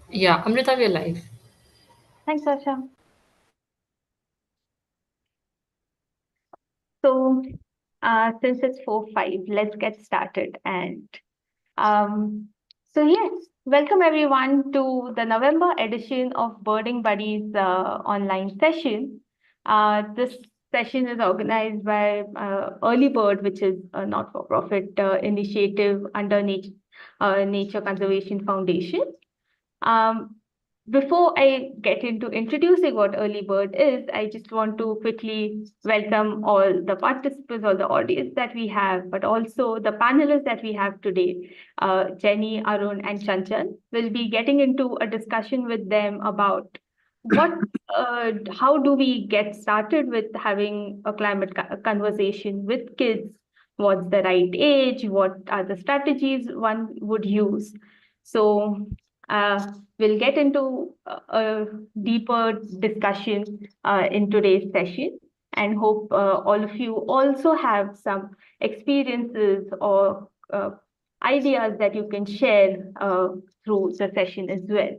Yeah, Amrita, we're live. Thanks, Asha. So, since it's 4:05, let's get started. And um, yes, welcome everyone to the November edition of Birding Buddies online session. This session is organized by Early Bird, which is a not-for-profit initiative under Nature Conservation Foundation. Um, Before I get into introducing what Early Bird is, I just want to quickly welcome all the participants, all the audience that we have, but also the panelists that we have today. Jenny, Arun, and Chanchan. We'll be getting into a discussion with them about what, how do we get started with having a climate conversation with kids? What's the right age? What are the strategies one would use? So, we'll get into a deeper discussion in today's session and hope all of you also have some experiences or ideas that you can share through the session as well.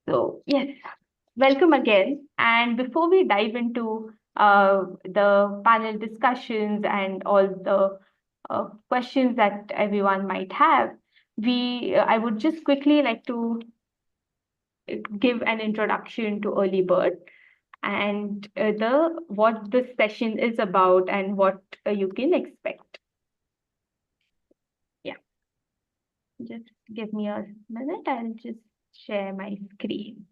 So, yes, welcome again. And before we dive into the panel discussions and all the questions that everyone might have, I would just quickly like to give an introduction to Early Bird and the what this session is about and what you can expect. Yeah, just give me a minute. I'll just share my screen.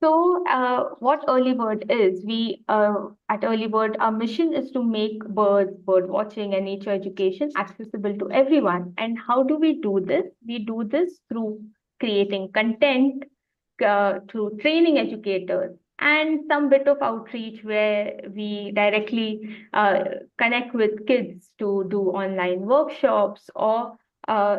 So, what Early Bird is, we at Early Bird, our mission is to make bird watching, and nature education accessible to everyone. And how do we do this? We do this through creating content, through training educators, and some bit of outreach where we directly connect with kids to do online workshops or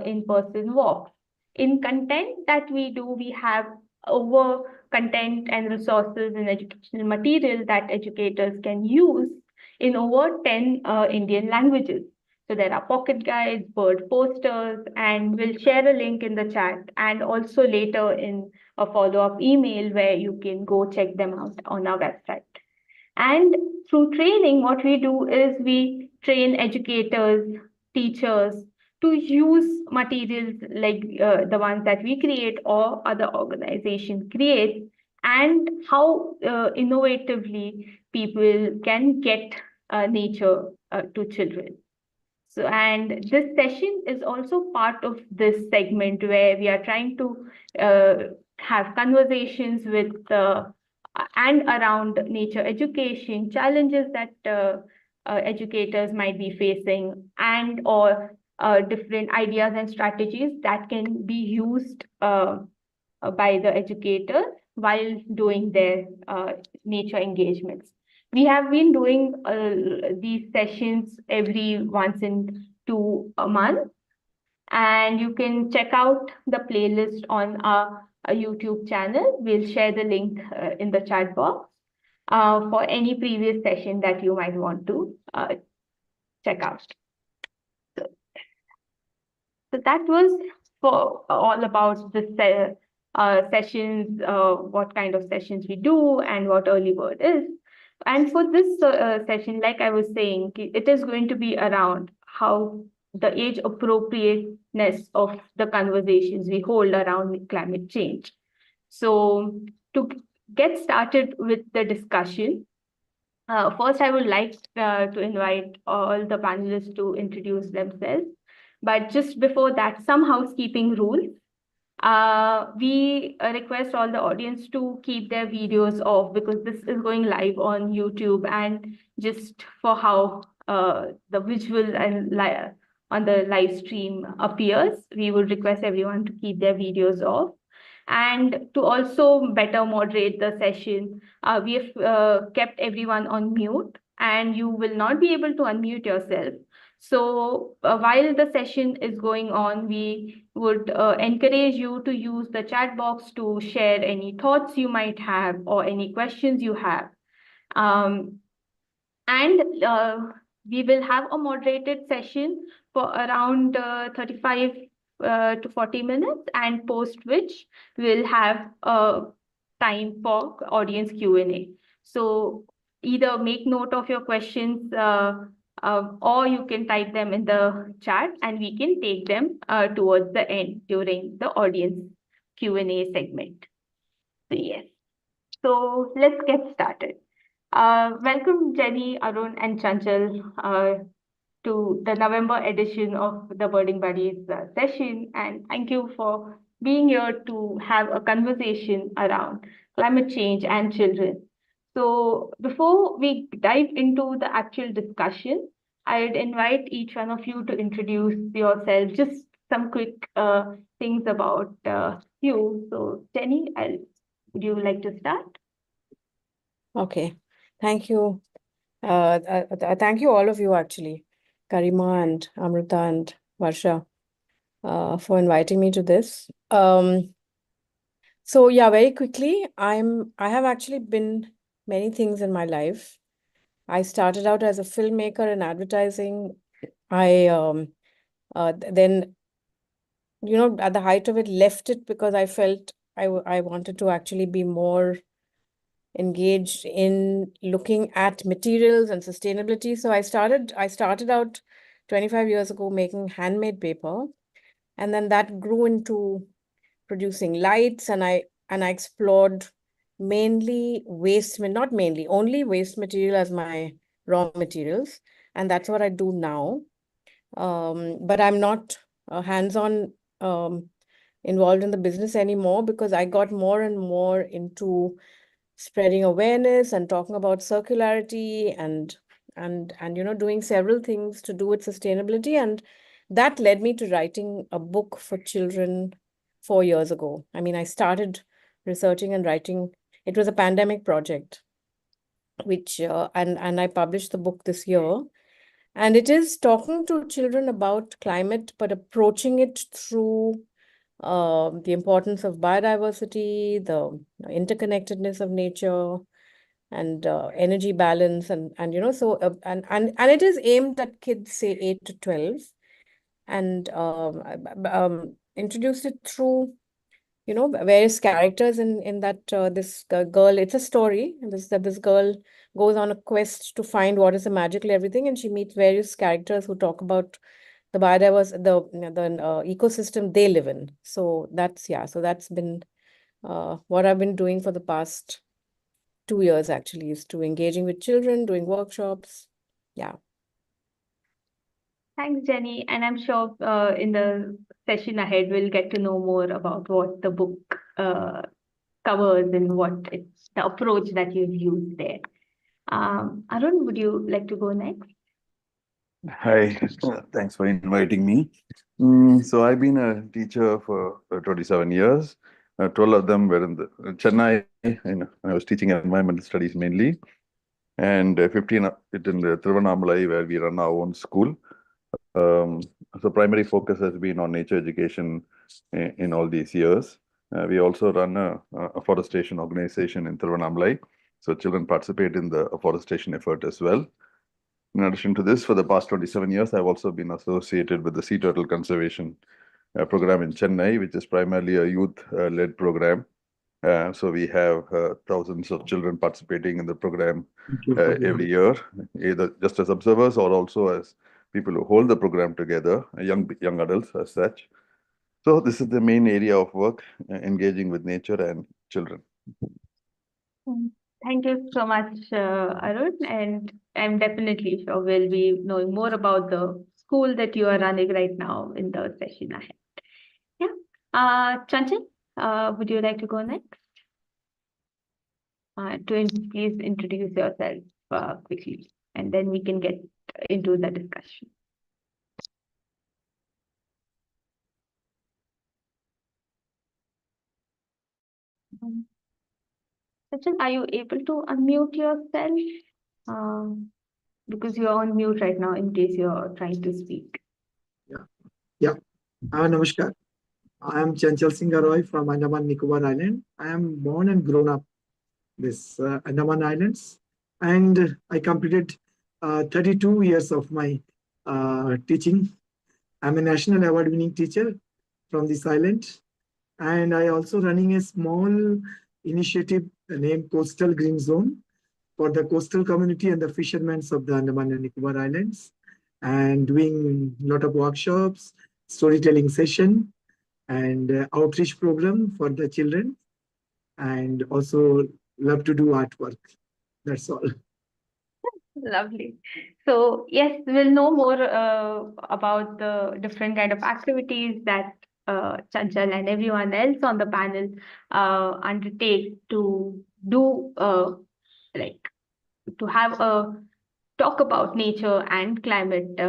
in-person walks. In content that we do, we have over content and resources and educational material that educators can use in over 10 Indian languages. So there are pocket guides, bird posters, and we'll share a link in the chat and also later in a follow-up email where you can go check them out on our website. And through training, what we do is we train educators, teachers to use materials like the ones that we create or other organization creates, and how innovatively people can get nature to children. So, and this session is also part of this segment where we are trying to uh, have conversations with and around nature education, challenges that educators might be facing, and or different ideas and strategies that can be used by the educators while doing their nature engagements. We have been doing these sessions every once in 2 months, and you can check out the playlist on our YouTube channel. We'll share the link in the chat box for any previous session that you might want to check out. So, so that was for all about the sessions, what kind of sessions we do, and what Early Bird is. And for this session, like I was saying, it is going to be around how the age appropriateness of the conversations we hold around climate change. So, to get started with the discussion, first I would like to invite all the panelists to introduce themselves. But just before that, some housekeeping rules. We request all the audience to keep their videos off because this is going live on YouTube, and just for how the visual and on the live stream appears, we would request everyone to keep their videos off. And to also better moderate the session, we have kept everyone on mute, and you will not be able to unmute yourself. So while the session is going on, we would encourage you to use the chat box to share any thoughts you might have or any questions you have. And we will have a moderated session for around 35 to 40 minutes, and post which we'll have time for audience Q&A. So either make note of your questions or you can type them in the chat and we can take them towards the end during the audience Q&A segment. So yes, so let's get started. Welcome Jenny, Arun and Chanchal to the November edition of the Birding Buddies session, and thank you for being here to have a conversation around climate change and children. So before we dive into the actual discussion, I'd invite each one of you to introduce yourself, just some quick things about you. So Jenny, would you like to start? Okay, thank you. Thank you all of you actually, Karima and Amrita and Varsha, for inviting me to this. So yeah, very quickly, I have actually been many things in my life. I started out as a filmmaker in advertising. I then, you know, at the height of it, left it because I felt I wanted to actually be more engaged in looking at materials and sustainability. So I started out 25 years ago making handmade paper, and then that grew into producing lights, and I explored mainly only waste material as my raw materials, and that's what I do now. But I'm not hands-on involved in the business anymore because I got more and more into spreading awareness and talking about circularity and you know, doing several things to do with sustainability, and that led me to writing a book for children 4 years ago. I mean, I started researching and writing. It was a pandemic project, which and I published the book this year, and it is talking to children about climate, but approaching it through the importance of biodiversity, the interconnectedness of nature, and energy balance, and you know, so and it is aimed at kids say 8 to 12, and introduced it through, you know, various characters in that this girl. It's a story, and this girl goes on a quest to find what is the magical everything, and she meets various characters who talk about the biodiversity, the ecosystem they live in. So that's been what I've been doing for the past 2 years actually, is to engaging with children, doing workshops. Yeah. Thanks, Jenny. And I'm sure in the session ahead, we'll get to know more about what the book covers and what it's the approach that you've used there. Arun, would you like to go next? Hi, thanks for inviting me. So I've been a teacher for 27 years. 12 of them were in the Chennai. I was teaching environmental studies mainly, and 15 it in the Thiruvannamalai, where we run our own school. So primary focus has been on nature education in all these years. We also run a afforestation organization in Thiruvannamalai, so children participate in the afforestation effort as well. In addition to this, for the past 27 years, I've also been associated with the sea turtle conservation program in Chennai, which is primarily a youth-led program. So we have thousands of children participating in the program every year, either just as observers or also as people who hold the program together, young adults as such. So this is the main area of work, engaging with nature and children. Thank you so much, Arun. And I'm definitely sure we'll be knowing more about the school that you are running right now in the session ahead. Yeah. Chanchal, would you like to go next? Please introduce yourself quickly, and then we can get into the discussion. Sachin, are you able to unmute yourself? Because you're on mute right now in case you're trying to speak. Yeah. Namaskar. I am 𝗔𝗯ance𝘂𝘁𝘁 from Andaman Nicobar Island. I am born and grown up this Andaman Islands, and I completed 32 years of my teaching. I'm a national award-winning teacher from this island, and I also running a small initiative named Coastal Green Zone for the coastal community and the fishermen of the Andaman and Nicobar Islands, and doing a lot of workshops, storytelling session, and outreach program for the children, and also love to do artwork. That's all. Lovely. So yes, we'll know more about the different kind of activities that Chanchal and everyone else on the panel undertake to do, like to have a talk about nature and climate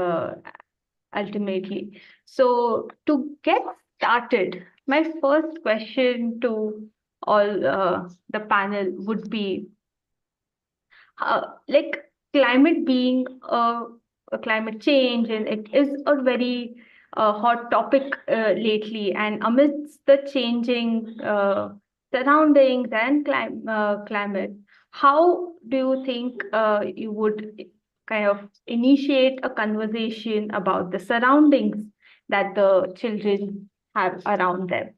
ultimately. So to get started, my first question to all the panel would be, like climate being a climate change, and it is a very hot topic lately. And amidst the changing surroundings and climate, how do you think you would kind of initiate a conversation about the surroundings that the children have around them?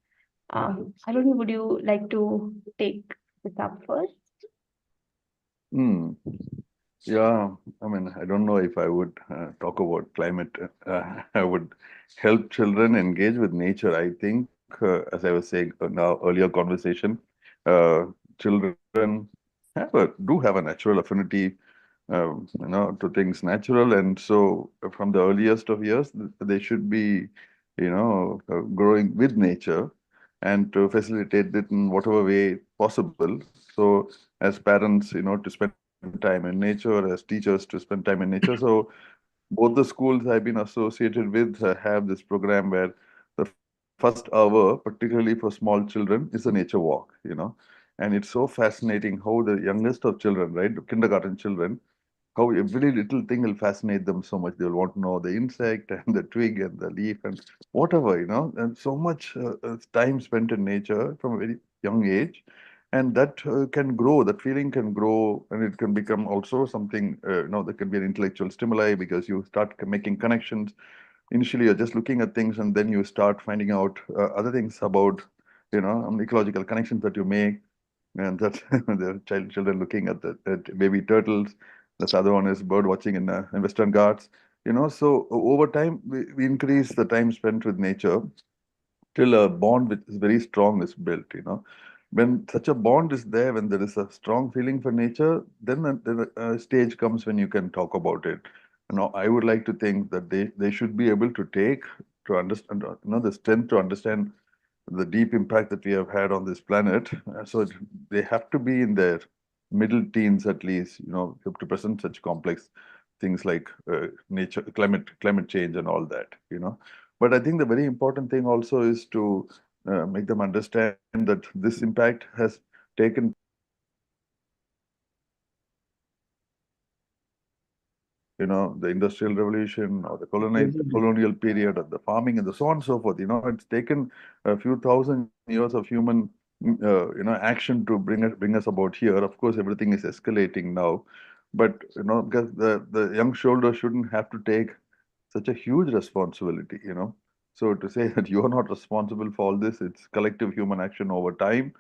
Arun, would you like to take this up first? Hmm. Yeah, I mean, I don't know if I would talk about climate. I would help children engage with nature. I think, as I was saying in our earlier conversation, children do have a natural affinity, to things natural, and so from the earliest of years, they should be, growing with nature, and to facilitate it in whatever way possible. So, as parents, to spend time in nature, as teachers to spend time in nature. So both the schools I've been associated with have this program where the first hour, particularly for small children, is a nature walk, And it's so fascinating how the youngest of children, right, kindergarten children, how every little thing will fascinate them so much. They'll want to know the insect and the twig and the leaf and whatever, and so much time spent in nature from a very young age. And that can grow, that feeling can grow, and it can become also something, that can be an intellectual stimuli because you start making connections. Initially, you're just looking at things, and then you start finding out other things about, ecological connections that you make. And that's the children looking at baby turtles. This other one is bird watching in Western Ghats. So over time, we increase the time spent with nature till a bond which is very strong is built. When such a bond is there, when there is a strong feeling for nature, then a stage comes when you can talk about it. I would like to think that they should be able to understand, the strength to understand the deep impact that we have had on this planet. So they have to be in their middle teens at least, to present such complex things like nature, climate change, and all that. But I think the very important thing also is to make them understand that this impact has taken, the Industrial Revolution or the colonial period of the farming and the so on and so forth. It's taken a few thousand years of human, action to bring us about here. Of course, everything is escalating now, but because the young shoulder shouldn't have to take such a huge responsibility. So to say that you are not responsible for all this, it's collective human action over time.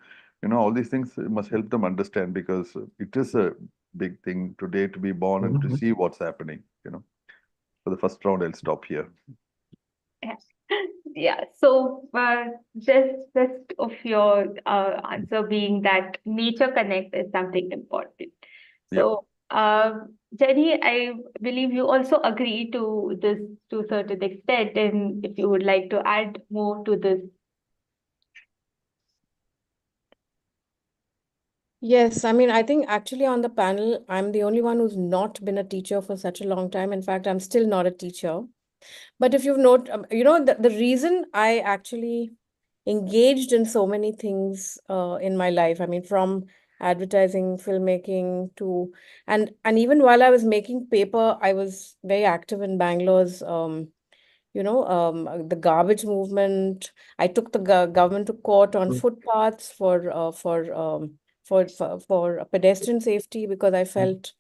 All these things must help them understand, because it is a big thing today to be born and to see what's happening. For the first round, I'll stop here. Yes. Yeah. So just of your answer being that nature connect is something important. So Jenny, I believe you also agree to this to a certain extent, and if you would like to add more to this. Yes, I mean, I think actually on the panel, I'm the only one who's not been a teacher for such a long time. In fact, I'm still not a teacher. But if you've noted, the reason I actually engaged in so many things in my life, I mean, from advertising, filmmaking to, and even while I was making paper, I was very active in Bangalore's the garbage movement. I took the government to court on footpaths for pedestrian safety, because I felt,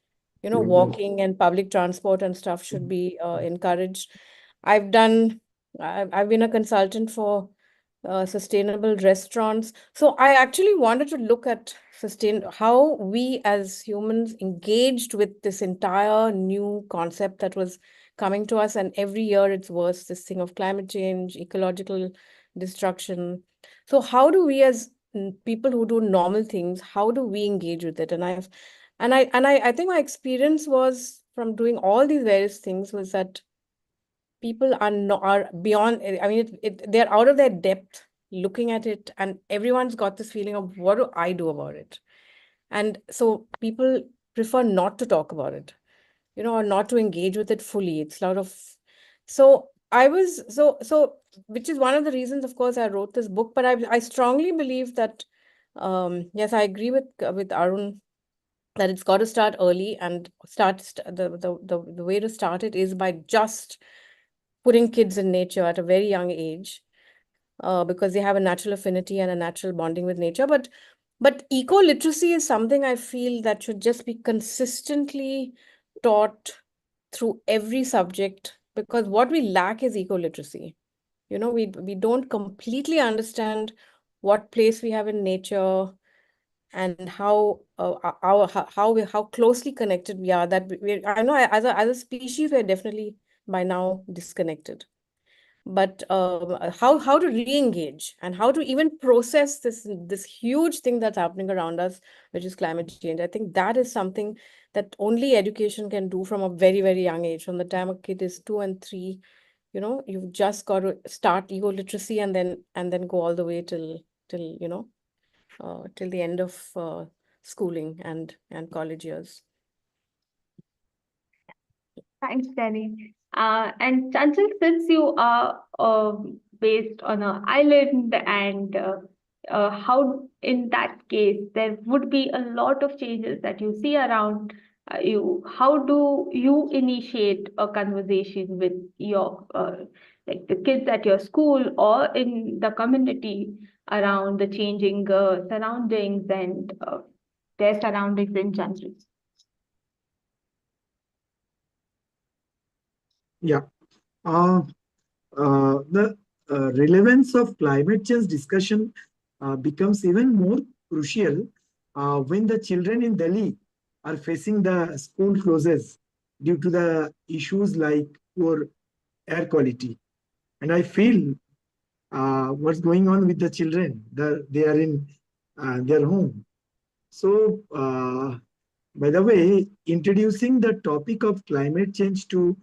walking and public transport and stuff should be encouraged. I've been a consultant for sustainable restaurants. So I actually wanted to look at how we as humans engaged with this entire new concept that was coming to us, and every year it's worse, this thing of climate change, ecological destruction. So how do we as people who do normal things, how do we engage with it? And I think my experience was from doing all these various things was that people are beyond, I mean, they're out of their depth looking at it, and everyone's got this feeling of, what do I do about it? And so people prefer not to talk about it, or not to engage with it fully. It's a lot of, so I was, so, which is one of the reasons, of course, I wrote this book. But I strongly believe that, yes, I agree with Arun, that it's got to start early, and the way to start it is by just putting kids in nature at a very young age, because they have a natural affinity and a natural bonding with nature. But eco-literacy is something I feel that should just be consistently taught through every subject, because what we lack is eco-literacy. We don't completely understand what place we have in nature, and how closely connected we are. I know as a species, we're definitely by now disconnected. But how to re-engage, and how to even process this huge thing that's happening around us, which is climate change. I think that is something that only education can do from a very, very young age. From the time a kid is 2 and 3, you've just got to start eco literacy, and then go all the way till the end of schooling and college years. Thanks, Danny. And Chanchal, since you are based on an island, and how in that case there would be a lot of changes that you see around you, how do you initiate a conversation with your like the kids at your school or in the community around the changing surroundings and their surroundings in general? Yeah. The relevance of climate change discussion becomes even more crucial when the children in Delhi are facing the school closes due to the issues like poor air quality. And I feel what's going on with the children. They are in their home. So, by the way, introducing the topic of climate change to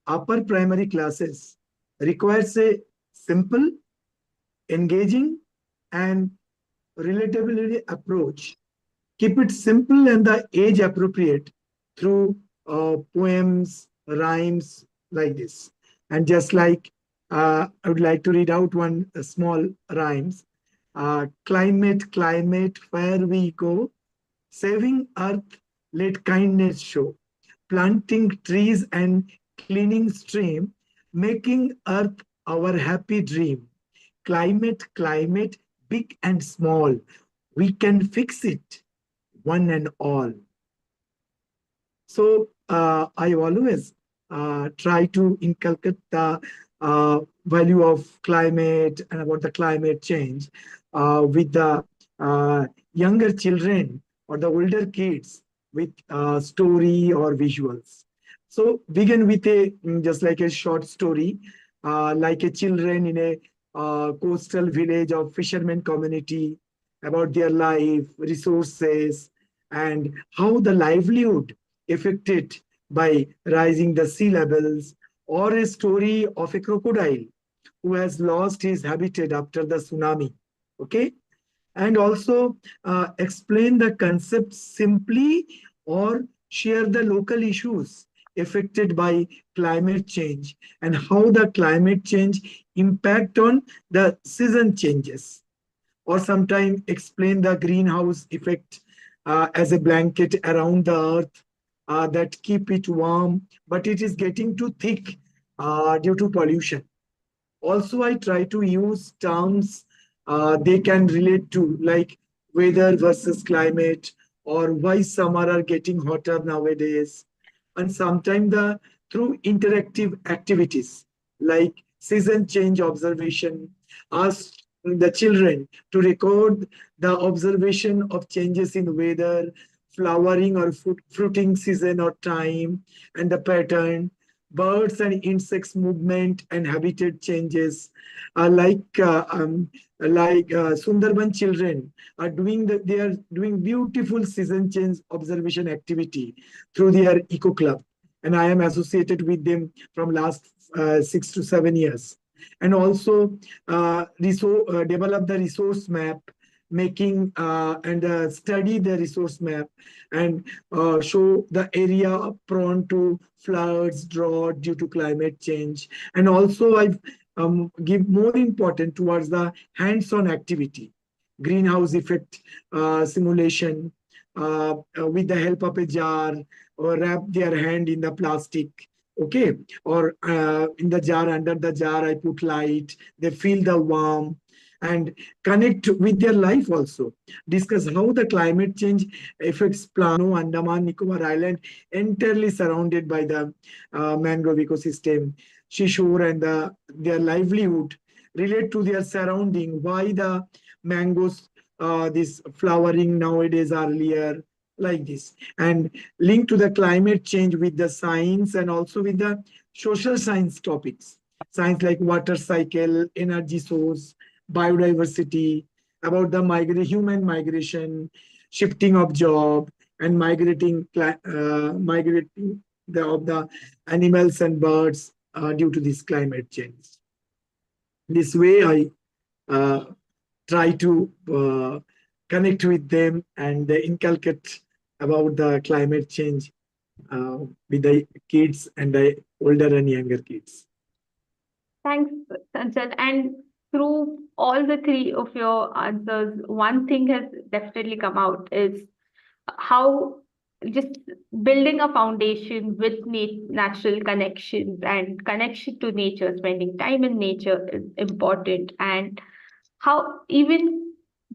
upper primary classes requires a simple, engaging, and relatability approach. Keep it simple and the age appropriate through poems, rhymes like this. And just like I would like to read out one small rhymes. Climate, climate, where we go, saving earth, let kindness show. Planting trees and cleaning stream, making earth our happy dream. Climate, climate, big and small, we can fix it, one and all. So I always try to inculcate the value of climate and about the climate change with the younger children or the older kids with story or visuals. So begin with just like a short story, like a children in a coastal village of fishermen community about their life, resources, and how the livelihood affected by rising the sea levels, or a story of a crocodile who has lost his habitat after the tsunami. Okay, and also explain the concept simply or share the local issues affected by climate change and how the climate change impact on the season changes, or sometimes explain the greenhouse effect as a blanket around the earth that keep it warm, but it is getting too thick due to pollution. Also, I try to use terms they can relate to, like weather versus climate, or why summer are getting hotter nowadays. And sometimes through interactive activities like season change observation, ask the children to record the observation of changes in weather, flowering or fruiting season or time, and the pattern, birds and insects movement and habitat changes. Sundarban children are they are doing beautiful season change observation activity through their eco club, and I am associated with them from last 6 to 7 years. And also develop the resource map, making and study the resource map, and show the area prone to floods, drought due to climate change. And also I give more important towards the hands-on activity, greenhouse effect simulation, with the help of a jar, or wrap their hand in the plastic, okay, or in the jar, under the jar I put light, they feel the warmth and connect with their life. Also discuss how the climate change affects Andaman Nicobar Island, entirely surrounded by the mangrove ecosystem. Shishore and their livelihood relate to their surrounding, why the mangoes this flowering nowadays earlier, like this, and link to the climate change with the science and also with the social science topics, science like water cycle, energy source, biodiversity, about the human migration, shifting of job, and migrating of the animals and birds due to this climate change. This way I try to connect with them and inculcate about the climate change with the kids and the older and younger kids. Thanks, Sanchal. And through all the three of your answers, one thing has definitely come out is how just building a foundation with natural connections and connection to nature, spending time in nature is important, and how even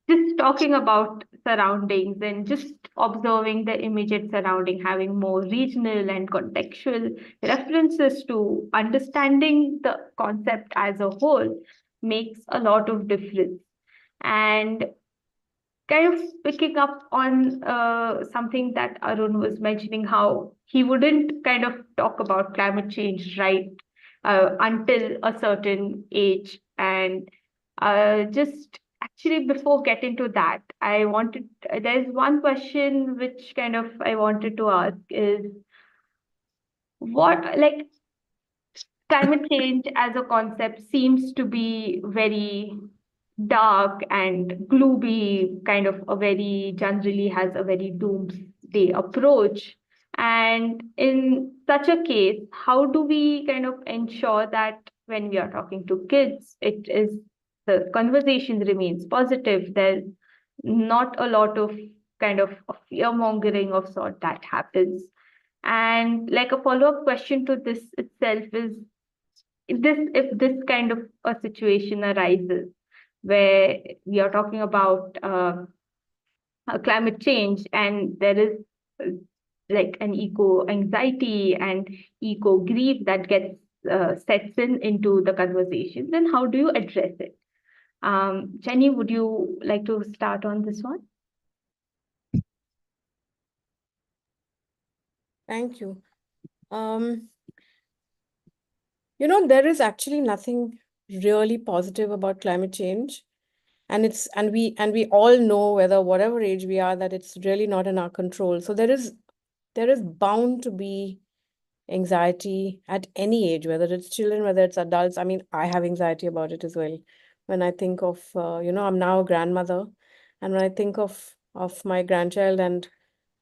just talking about surroundings and just observing the immediate surrounding, having more regional and contextual references to understanding the concept as a whole makes a lot of difference. And kind of picking up on something that Arun was mentioning, how he wouldn't kind of talk about climate change right until a certain age. And just actually before getting to that, there's one question which kind of I wanted to ask is, what, like, climate change as a concept seems to be very dark and gloomy, kind of a very generally has a very doomsday approach. And in such a case, how do we kind of ensure that when we are talking to kids, the conversation remains positive? There's not a lot of kind of a fear mongering of sort that happens. And like a follow-up question to this itself is, if this kind of a situation arises where we are talking about climate change, and there is like an eco anxiety and eco grief that gets sets into the conversation, then how do you address it? Jenny, would you like to start on this one? Thank you. There is actually nothing really positive about climate change. And we all know, whatever age we are, that it's really not in our control. So there is bound to be anxiety at any age, whether it's children, whether it's adults. I mean, I have anxiety about it as well. When I think of, I'm now a grandmother, and when I think of my grandchild and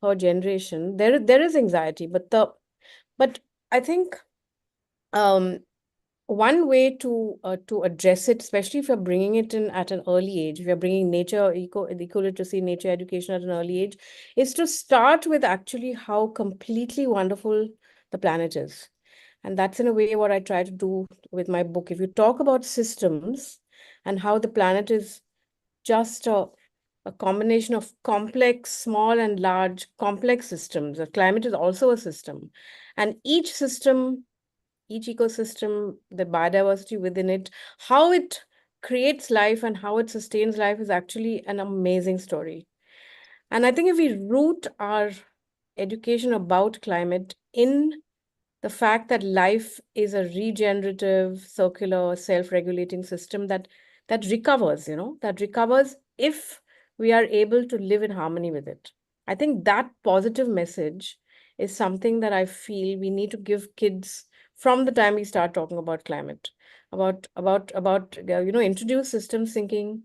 her generation, there is anxiety. But I think one way to address it, especially if you're bringing it in at an early age, if you're bringing eco-literacy, nature education at an early age, is to start with actually how completely wonderful the planet is. And that's in a way what I try to do with my book. If you talk about systems and how the planet is just a combination of complex, small and large, complex systems. The climate is also a system. And each system, each ecosystem, the biodiversity within it, how it creates life and how it sustains life is actually an amazing story. And I think if we root our education about climate in the fact that life is a regenerative, circular, self-regulating system that recovers, that recovers if we are able to live in harmony with it. I think that positive message is something that I feel we need to give kids from the time we start talking about climate, introduce systems thinking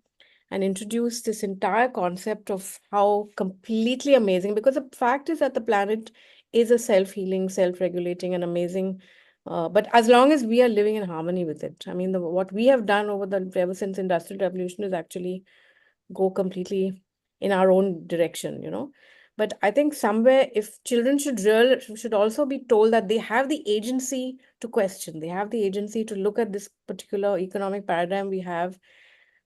and introduce this entire concept of how completely amazing, because the fact is that the planet is a self-healing, self-regulating, and amazing. But as long as we are living in harmony with it, I mean, what we have done ever since Industrial Revolution is actually go completely in our own direction. But I think somewhere, if children should also be told that they have the agency to question, they have the agency to look at this particular economic paradigm we have,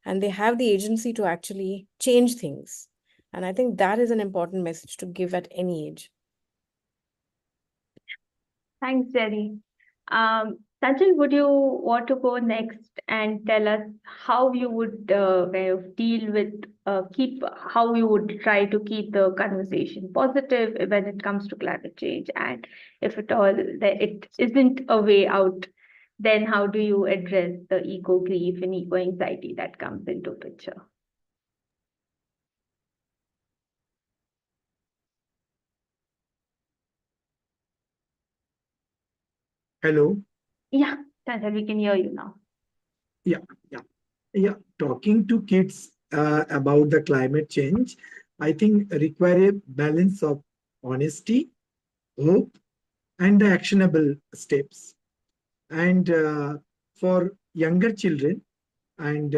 and they have the agency to actually change things. And I think that is an important message to give at any age. Thanks, Jerry. Sanjay, would you want to go next and tell us how you would kind of deal with, how you would try to keep the conversation positive when it comes to climate change? And if at all it isn't a way out, then how do you address the eco grief and eco anxiety that comes into picture? Hello. Yeah, Sanjay, we can hear you now. Yeah. Talking to kids about the climate change, I think require a balance of honesty, hope, and the actionable steps. And for younger children, and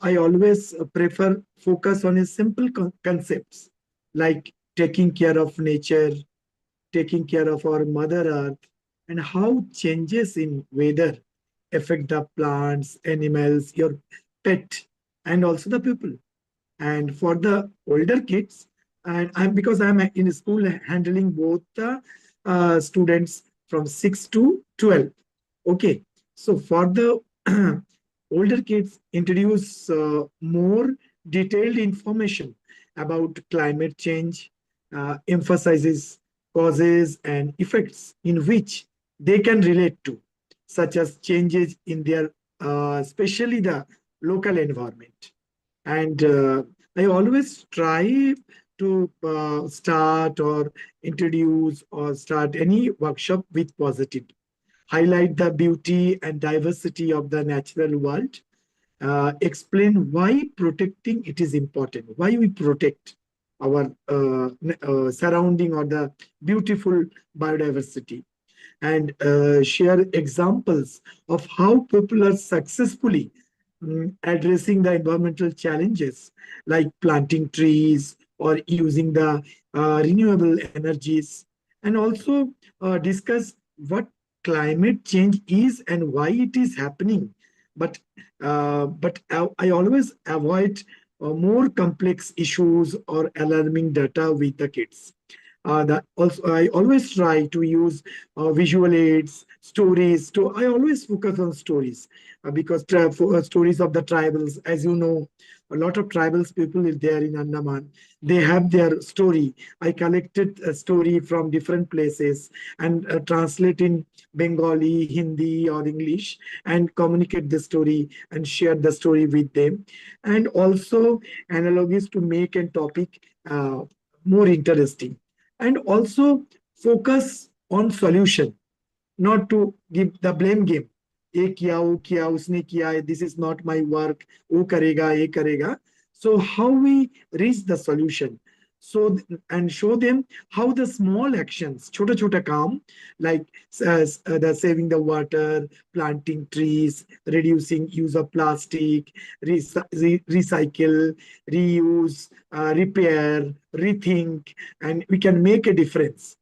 I always prefer focus on a simple concepts like taking care of nature, taking care of our Mother Earth, and how changes in weather affect the plants, animals, your pet, and also the people. And for the older kids, and because I'm in school handling both the students from 6 to 12. Okay, so for the older kids, introduce more detailed information about climate change, emphasizes causes and effects in which they can relate to, such as changes in their, especially the local environment. And I always try to start or introduce or start any workshop with positive. Highlight the beauty and diversity of the natural world. Explain why protecting it is important, why we protect our surrounding or the beautiful biodiversity. And share examples of how people are successfully addressing the environmental challenges like planting trees or using the renewable energies, and also discuss what climate change is and why it is happening. But I always avoid more complex issues or alarming data with the kids. I always try to use visual aids, stories. I always focus on stories because stories of the tribals, as you know, a lot of tribals people is there in Andaman. They have their story. I collected a story from different places and translate in Bengali, Hindi, or English, and communicate the story and share the story with them. And also analogies to make a topic more interesting. And also focus on solution, not to give the blame game. ये किया वो किया उसने किया, this is not my work, वो करेगा ये करेगा. So how we reach the solution, so and show them how the small actions, chota chota काम, like the saving the water, planting trees, reducing use of plastic, recycle, reuse, repair, rethink, and we can make a difference.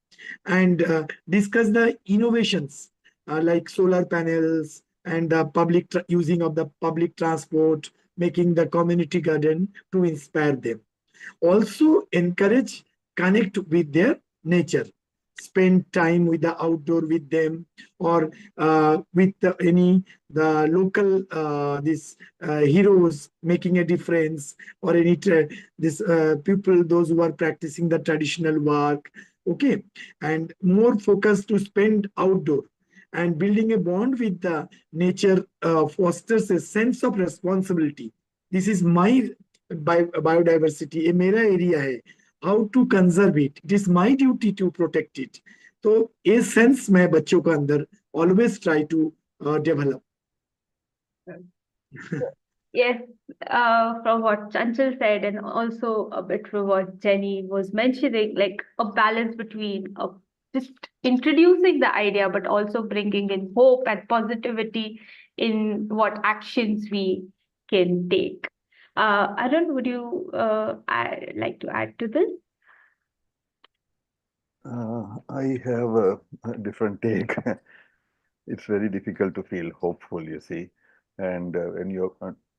and discuss the innovations like solar panels and the using of the public transport, making the community garden to inspire them. Also encourage connect with their nature, spend time with the outdoor with them, or with any the local this heroes making a difference, or any this people those who are practicing the traditional work. Okay, and more focus to spend outdoor, and building a bond with the nature fosters a sense of responsibility. This is my biodiversity, ये मेरा area है, how to conserve it, it is my duty to protect it. तो ये sense मैं बच्चों के अंदर always try to develop. Yes, from what Chanchal said, and also a bit from what Jenny was mentioning, like a balance between just introducing the idea, but also bringing in hope and positivity in what actions we can take. Arun, would you like to add to this? I have a different take. It's very difficult to feel hopeful, you see. And when you're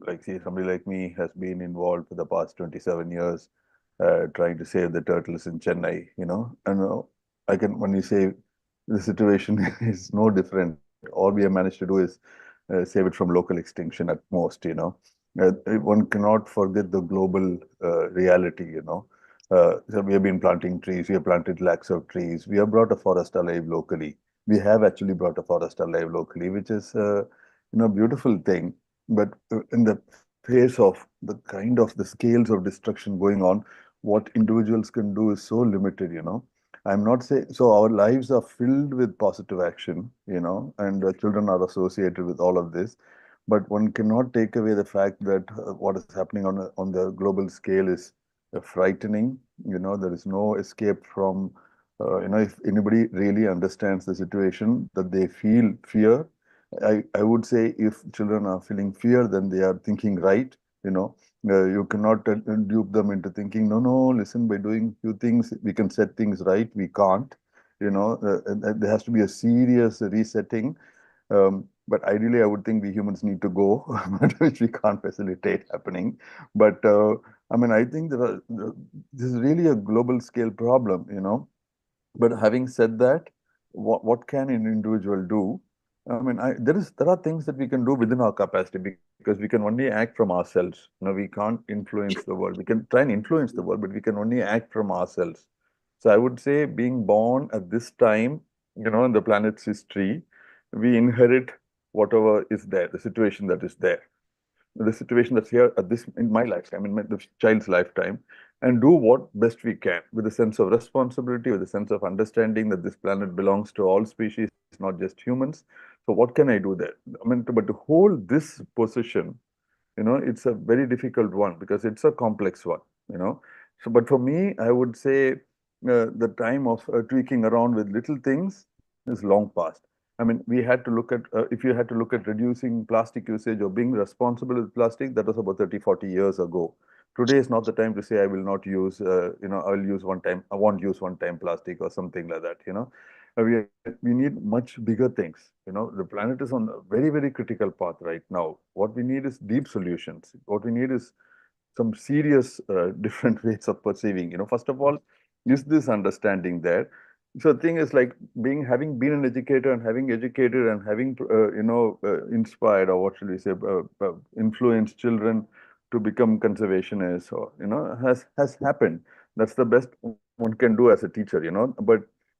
like, see, somebody like me has been involved for the past 27 years, trying to save the turtles in Chennai, and I can, when you say the situation is no different, all we have managed to do is save it from local extinction at most. One cannot forget the global reality. So we have been planting trees, we have planted lakhs of trees, we have brought a forest alive locally. We have actually brought a forest alive locally, which is beautiful thing. But in the face of the kind of the scales of destruction going on, what individuals can do is so limited. I'm not saying so. Our lives are filled with positive action, and children are associated with all of this. But one cannot take away the fact that what is happening on the global scale is frightening. There is no escape from. If anybody really understands the situation, that they feel fear. I would say if children are feeling fear, then they are thinking right. You cannot dupe them into thinking, no, listen, by doing few things, we can set things right. We can't. There has to be a serious resetting. But ideally, I would think we humans need to go, which we can't facilitate happening. But I think this is really a global scale problem. But having said that, what can an individual do? There are things that we can do within our capacity, because we can only act from ourselves. We can't influence the world. We can try and influence the world, but we can only act from ourselves. So I would say, being born at this time, in the planet's history, we inherit whatever is there, the situation that is there, the situation that's here at this in my lifetime, the child's lifetime, and do what best we can with a sense of responsibility, with a sense of understanding that this planet belongs to all species, not just humans. So what can I do there? But to hold this position, it's a very difficult one, because it's a complex one. So, but for me, I would say the time of tweaking around with little things is long past. We had to look at, if you had to look at reducing plastic usage or being responsible with plastic, that was about 30, 40 years ago. Today is not the time to say, I will not use, I will use one time, I won't use one-time plastic or something like that. We need much bigger things. The planet is on a very, very critical path right now. What we need is deep solutions. What we need is some serious different ways of perceiving. First of all, is this understanding there? So the thing is, like, having been an educator and having educated and having inspired, or what should we say, influenced children to become conservationists, or has happened. That's the best one can do as a teacher.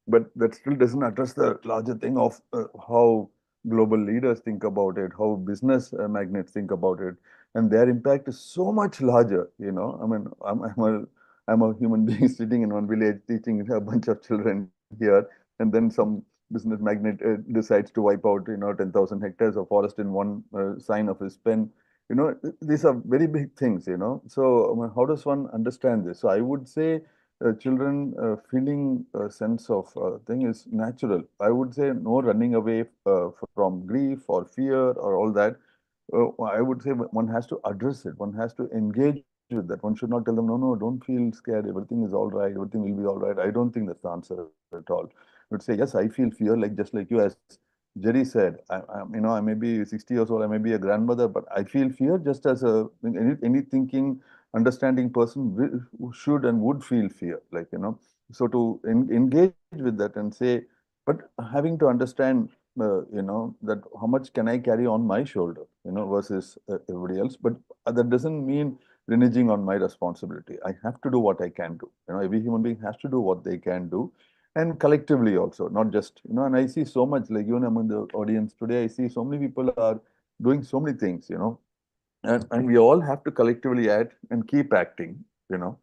But that still doesn't address the larger thing of how global leaders think about it, how business magnates think about it, and their impact is so much larger. I'm a human being sitting in one village teaching a bunch of children here, and then some business magnate decides to wipe out 10,000 hectares of forest in one sign of his pen. These are very big things. So how does one understand this? So I would say children feeling a sense of thing is natural. I would say no running away from grief or fear or all that. I would say one has to address it. One has to engage with that. One should not tell them, no, don't feel scared. Everything is all right. Everything will be all right. I don't think that's the answer at all. I would say, yes, I feel fear, like just like you, as Jerry said, I may be 60 years old, I may be a grandmother, but I feel fear just as any thinking, understanding person should and would feel fear, So to engage with that and say, but having to understand, that how much can I carry on my shoulder, versus everybody else. But that doesn't mean reneging on my responsibility. I have to do what I can do. Every human being has to do what they can do. And collectively also, not just, and I see so much, like even among the audience today, I see so many people are doing so many things, and we all have to collectively act and keep acting, and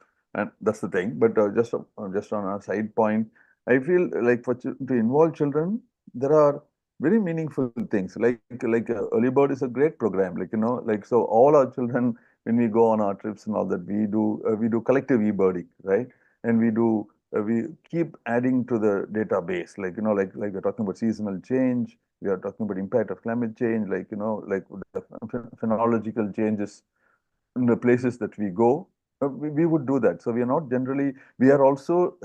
that's the thing. But just on a side point, I feel like to involve children, there are very meaningful things. Like Early Bird is a great program. So all our children, when we go on our trips and all that, we do collective e-birding, right? And we keep adding to the database. Like we're talking about seasonal change. We are talking about impact of climate change, like the phenological changes in the places that we go. We would do that. So we are not generally, we are also,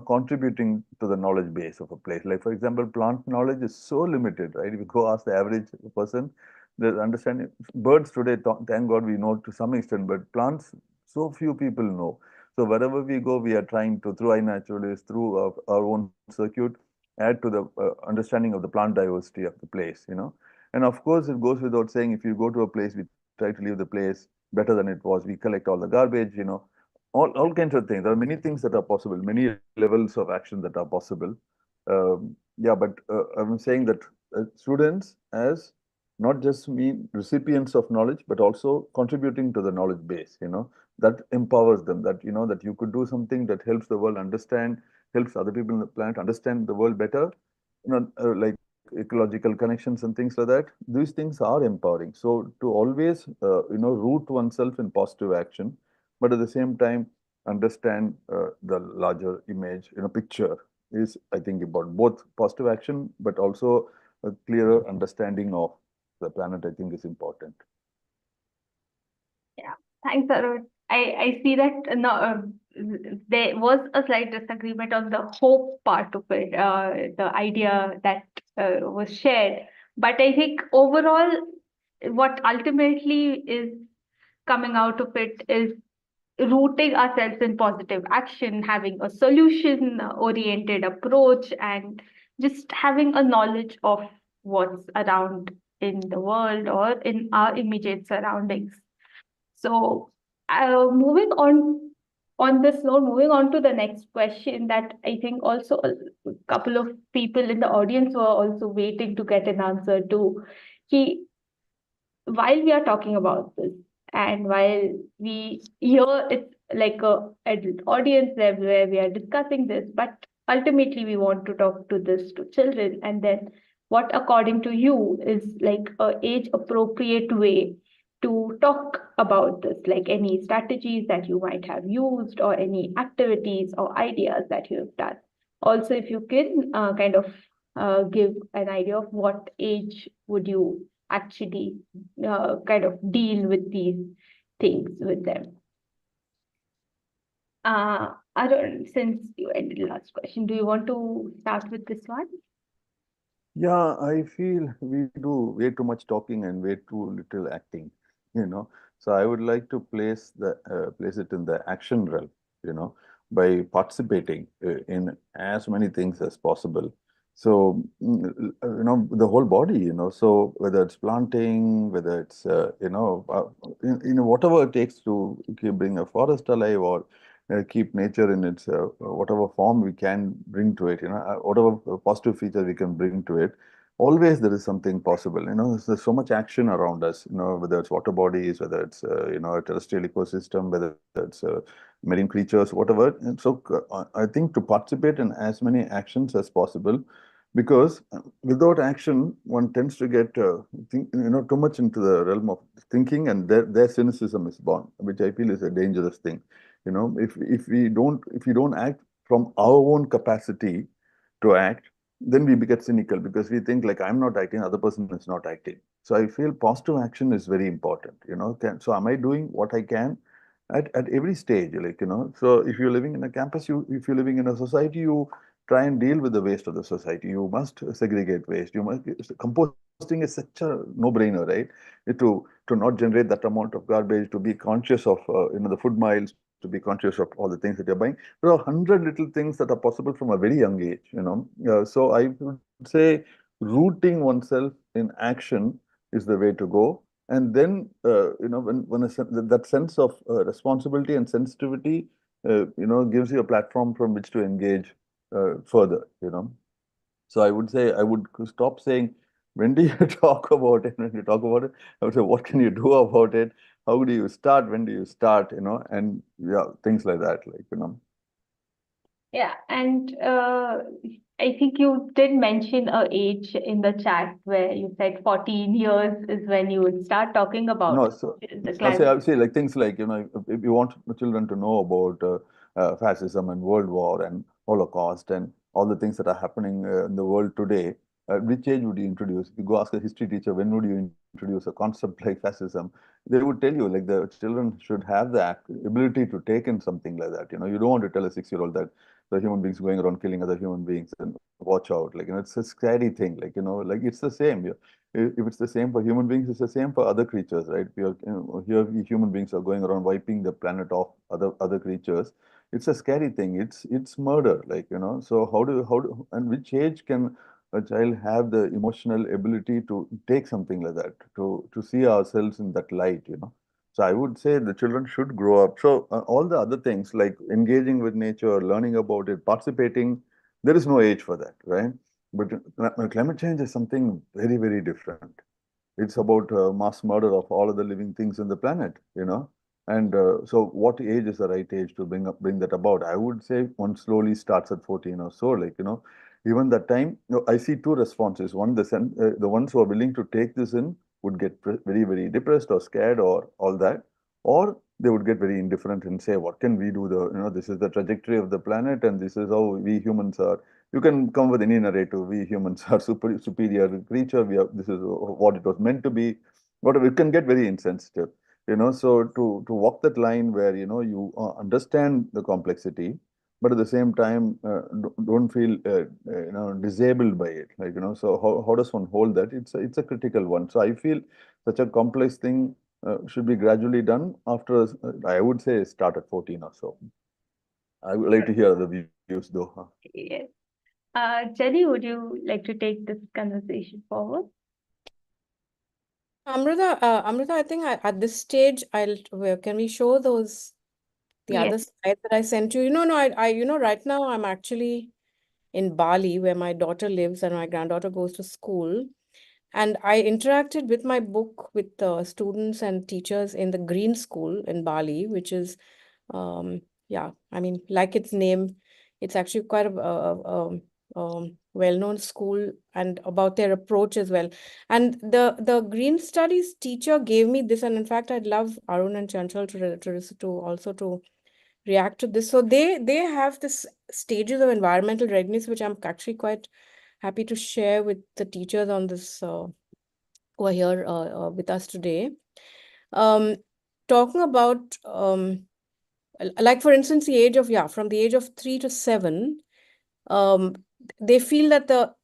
contributing to the knowledge base of a place. Like, for example, plant knowledge is so limited, right? If you go ask the average person, the understanding, birds today, thank God we know to some extent, but plants, so few people know. So wherever we go, we are trying to, through iNaturalist, through our own circuit, add to the understanding of the plant diversity of the place, And of course, it goes without saying, if you go to a place, we try to leave the place better than it was. We collect all the garbage, all kinds of things. There are many things that are possible, many levels of action that are possible. But I'm saying that students, as not just recipients of knowledge, but also contributing to the knowledge base, that empowers them, that, that you could do something that helps the world understand, helps other people on the planet understand the world better, like ecological connections and things like that. These things are empowering. So to always, root oneself in positive action, but at the same time, understand the larger image, picture is, I think, about both positive action, but also a clearer understanding of the planet, I think, is important. Yeah, thanks, Arun. I see that there was a slight disagreement on the hope part of it, the idea that was shared. But I think overall, what ultimately is coming out of it is rooting ourselves in positive action, having a solution-oriented approach, and just having a knowledge of what's around in the world or in our immediate surroundings. So, moving on this note, moving on to the next question that I think also a couple of people in the audience were also waiting to get an answer to. While we are talking about this, and while we hear it's like a adult audience level where we are discussing this, but ultimately we want to talk to this to children, and then what according to you is like a age appropriate way to talk about this, like any strategies that you might have used or any activities or ideas that you have done. Also, if you can kind of give an idea of what age would you actually kind of deal with these things with them. Arun, since you ended the last question, do you want to start with this one? Yeah, I feel we do way too much talking and way too little acting, So I would like to place it in the action realm, by participating in as many things as possible. So, the whole body, so whether it's planting, whether it's, whatever it takes to bring a forest alive or keep nature in its whatever form we can bring to it, whatever positive feature we can bring to it. Always there is something possible, there's so much action around us, whether it's water bodies, whether it's, a terrestrial ecosystem, whether it's marine creatures, whatever. And so I think to participate in as many actions as possible, because without action, one tends to get, too much into the realm of thinking, and their cynicism is born, which I feel is a dangerous thing. If we don't act from our own capacity to act, then we get cynical because we think like I'm not acting, other person is not acting. So I feel positive action is very important. So am I doing what I can? at every stage, like, so if you're living in a campus, if you're living in a society, you try and deal with the waste of the society. You must segregate waste. Composting is such a no-brainer, right? To not generate that amount of garbage, to be conscious of the food miles, to be conscious of all the things that you're buying. There are 100 little things that are possible from a very young age. So I would say rooting oneself in action is the way to go. And then, when that sense of responsibility and sensitivity, gives you a platform from which to engage further. So I would say, I would stop saying, when do you talk about it? When you talk about it, I would say, what can you do about it? How do you start? When do you start? And yeah, things like that, Yeah, and I think you did mention a age in the chat where you said 14 years is when you would start talking about No, so the I climate. would say like things like, if you want the children to know about fascism and World War and Holocaust and all the things that are happening in the world today, which age would you introduce? If you go ask a history teacher, when would you introduce a concept like fascism? They would tell you like the children should have the ability to take in something like that. You don't want to tell a 6-year-old that the human beings going around killing other human beings and watch out. Like, it's a scary thing. Like, like it's the same. If it's the same for human beings, it's the same for other creatures, right? Here we human beings are going around wiping the planet off other creatures. It's a scary thing. It's murder, So and which age can a child have the emotional ability to take something like that, to see ourselves in that light? So I would say the children should grow up. So all the other things like engaging with nature, learning about it, participating, there is no age for that, right? But climate change is something very, very different. It's about mass murder of all of the living things in the planet. And so what age is the right age to bring that about? I would say one slowly starts at 14 or so, even that time, I see two responses. One, the ones who are willing to take this in would get very, very depressed or scared or all that, or they would get very indifferent and say, what can we do? This is the trajectory of the planet and this is how we humans are. You can come with any narrative. We humans are superior creature. This is what it was meant to be. Whatever, it can get very insensitive. So to walk that line where you understand the complexity, but at the same time don't feel disabled by it. So how does one hold that? It's a critical one. So I feel such a complex thing should be gradually done after I would say start at 14 or so. I would like to hear the views though. Yes. Jenny, would you like to take this conversation forward? Amrita, I think at this stage, can we show the Yes. other slide that I sent you? No, right now I'm actually in Bali where my daughter lives and my granddaughter goes to school. And I interacted with my book with students and teachers in the Green School in Bali, which is, yeah, I mean, like its name, it's actually quite a well-known school and about their approach as well. And the Green Studies teacher gave me this, and in fact, I'd love Arun and Chanchal to react to this. So they have this stages of environmental readiness, which I'm actually quite happy to share with the teachers on this who are here with us today. Talking about like for instance the age of from the age of 3 to 7, they feel that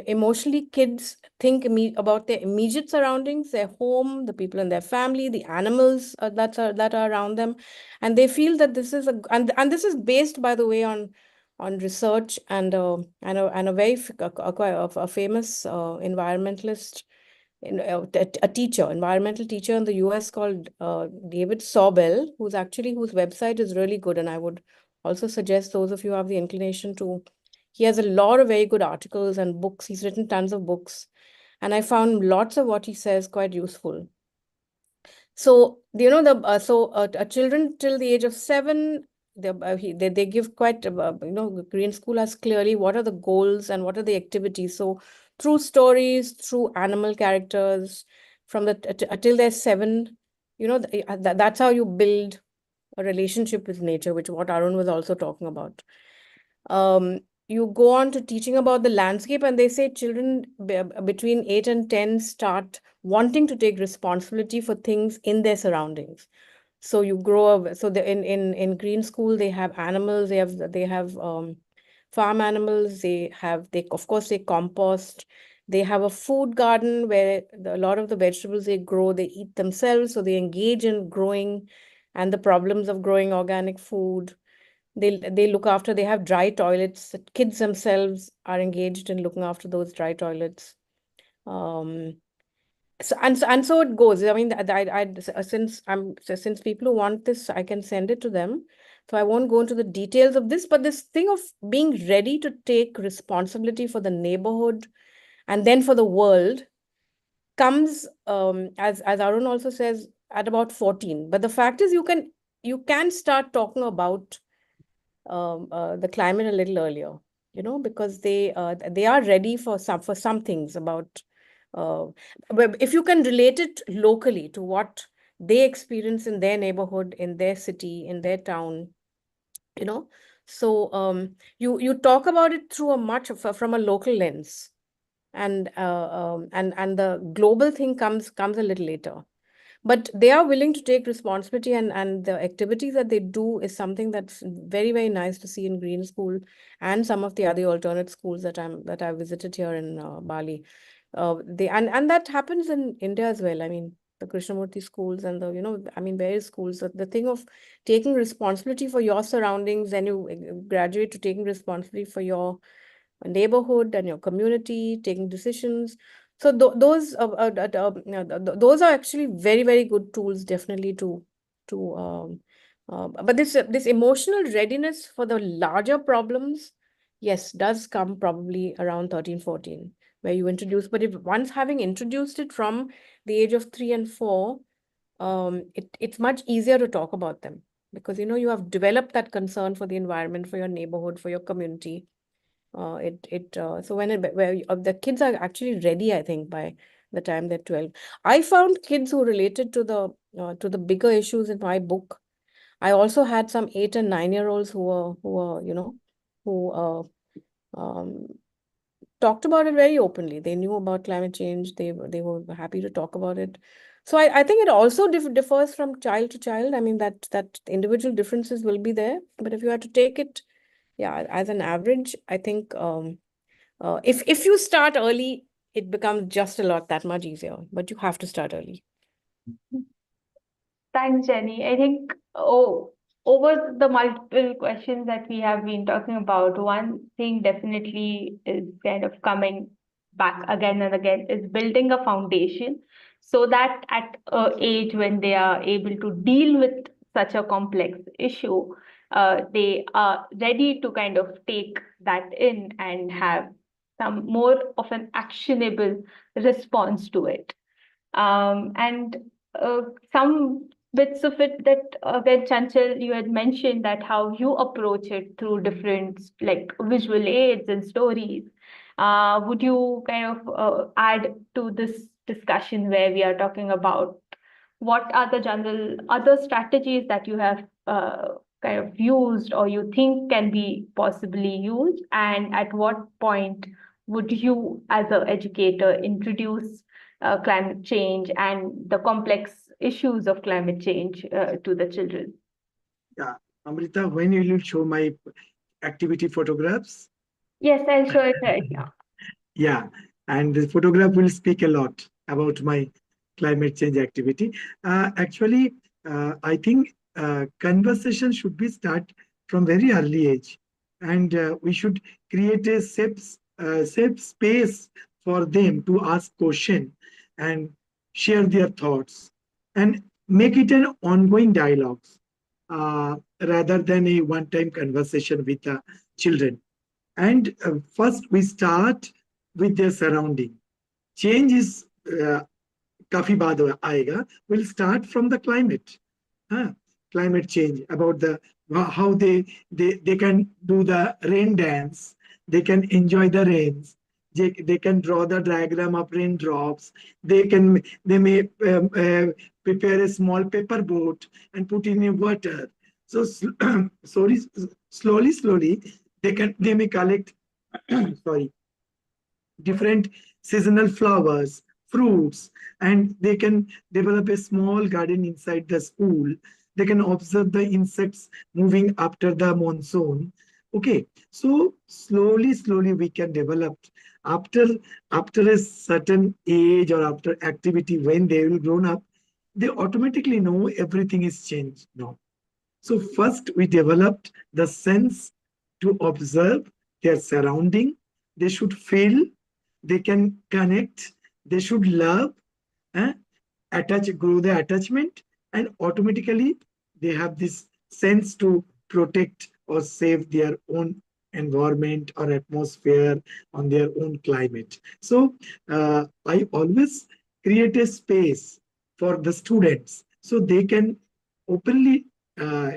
emotionally kids think about their immediate surroundings, their home, the people in their family, the animals that are around them, and they feel that this is and this is based, by the way, on research and a very a famous environmentalist, environmental teacher in the US called David Sobel, whose website is really good, and I would also suggest those of you who have the inclination to. He has a lot of very good articles and books. He's written tons of books, and I found lots of what he says quite useful. So children till the age of 7, they give quite Green School has clearly what are the goals and what are the activities. So through stories, through animal characters, from till they're 7, that's how you build a relationship with nature, which what Arun was also talking about. You go on to teaching about the landscape, and they say children between 8 and 10 start wanting to take responsibility for things in their surroundings. So you grow up. So in green school they have animals. They have farm animals. They of course they compost. They have a food garden where a lot of the vegetables they grow, they eat themselves. So they engage in growing and the problems of growing organic food. They look after. They have dry toilets. The kids themselves are engaged in looking after those dry toilets. So it goes. I mean, since people who want this, I can send it to them. So I won't go into the details of this, but this thing of being ready to take responsibility for the neighborhood and then for the world comes, as Arun also says, at about 14. But the fact is, you can start talking about the climate a little earlier, because they are ready for some things about. If you can relate it locally to what they experience in their neighborhood, in their city, in their town, so you talk about it through from a local lens, and the global thing comes a little later. But they are willing to take responsibility, and the activities that they do is something that's very, very nice to see in Green School and some of the other alternate schools that I visited here in Bali. And that happens in India as well. I mean, the Krishnamurti schools and various schools. The thing of taking responsibility for your surroundings, and you graduate to taking responsibility for your neighborhood and your community, taking decisions. So those those are actually very, very good tools, definitely but this emotional readiness for the larger problems, yes, does come probably around 13, 14, where you introduce. But if once having introduced it from the age of 3 and 4, it's much easier to talk about them, because you have developed that concern for the environment, for your neighborhood, for your community. So where the kids are actually ready, I think, by the time they're 12. I found kids who related to the bigger issues in my book. I also had some 8 and 9-year-olds who talked about it very openly. They knew about climate change. They were happy to talk about it. So I think it also differs from child to child. I mean, that individual differences will be there. But if you had to take it, yeah, as an average, I think if you start early, it becomes just that much easier. But you have to start early. Thanks, Jenny. I think, over the multiple questions that we have been talking about, one thing definitely is kind of coming back again and again is building a foundation, so that at an age when they are able to deal with such a complex issue, they are ready to kind of take that in and have some more of an actionable response to it. And some bits of it that where Chanchal, you had mentioned that how you approach it through different like visual aids and stories. Would you kind of add to this discussion where we are talking about what are the general other strategies that you have kind of used or you think can be possibly used, and at what point would you as an educator introduce climate change and the complex issues of climate change to the children? Yeah, Amrita, when you will show my activity photographs? Yes, I'll show it right now. Yeah, and the photograph will speak a lot about my climate change activity. Actually, I think conversation should be start from very early age, and we should create a safe space for them to ask question and share their thoughts, and make it an ongoing dialogue rather than a one-time conversation with the children. And first, we start with their surrounding. Change is काफी बाद आएगा. Will start from the climate. Climate change, about the how they can do the rain dance. They can enjoy the rains. They can draw the diagram of raindrops. They may prepare a small paper boat and put in water. So slowly they may collect different seasonal flowers, fruits, and they can develop a small garden inside the school. They can observe the insects moving after the monsoon. Okay, so slowly we can develop after a certain age or after activity when they will grown up, they automatically know everything is changed now. So first we developed the sense to observe their surrounding. They should feel, they can connect, they should love, eh, grow their attachment, and automatically they have this sense to protect or save their own environment or atmosphere on their own climate. So I always create a space for the students so they can openly uh,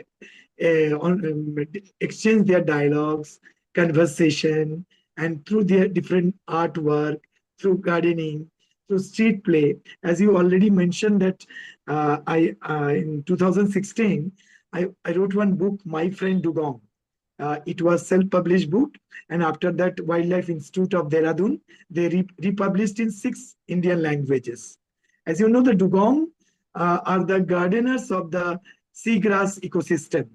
exchange their dialogues, conversation, and through their different artwork, through gardening, through street play. As you already mentioned that I in 2016, I wrote one book, My Friend Dugong. It was self-published book, and after that, Wildlife Institute of Dehradun, they republished in 6 Indian languages. As you know, the dugong are the gardeners of the seagrass ecosystem,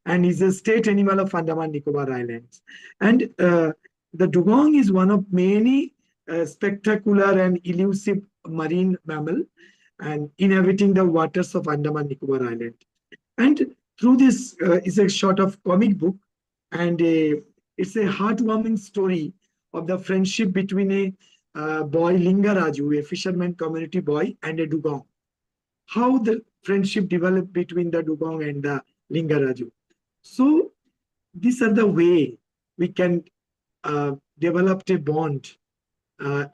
and is a state animal of Andaman Nicobar Islands. And the dugong is one of many spectacular and elusive marine mammal, and inhabiting the waters of Andaman Nicobar Island. And through this is a sort of comic book, and it's a heartwarming story of the friendship between a boy Lingaraju, a fisherman community boy, and a dugong. How the friendship developed between the dugong and the Lingaraju. So these are the way we can develop a bond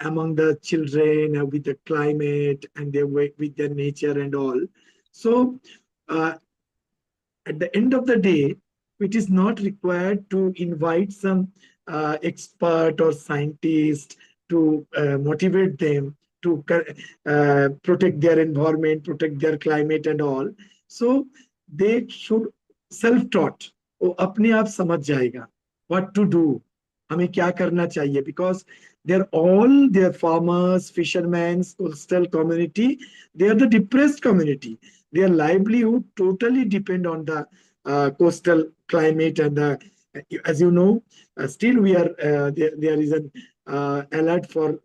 among the children with the climate and their with their nature and all. So at the end of the day, it is not required to invite some expert or scientist to motivate them to protect their environment, protect their climate and all. So they should self-taught. वो अपने आप समझ जाएगा what to do, हमें क्या करना चाहिए, because they're all their farmers, fishermen, coastal community. They are the depressed community. Their livelihood totally depend on the coastal climate and the, as you know, still we are there is an alert for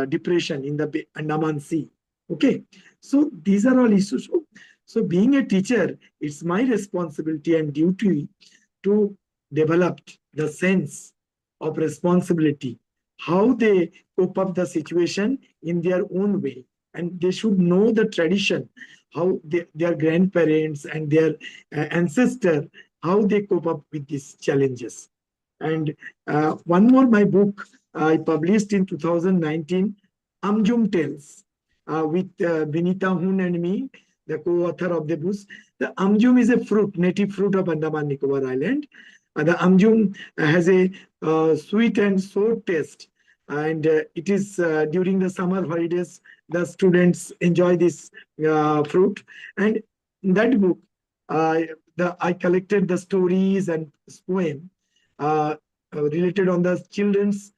depression in the Andaman Sea. Okay, so these are all issues. So being a teacher, it's my responsibility and duty to develop the sense of responsibility, how they cope up the situation in their own way. And they should know the tradition, how their grandparents and their ancestors, how they cope up with these challenges. And one more, my book I published in 2019, Amjum Tales, with Vinita Hun and me, the co-author of the book. The Amjum is a fruit, native fruit of Andaman Nicobar Island. The Amjum has a sweet and sour taste. And it is during the summer holidays, the students enjoy this fruit. And in that book, I collected the stories and poem related on the children's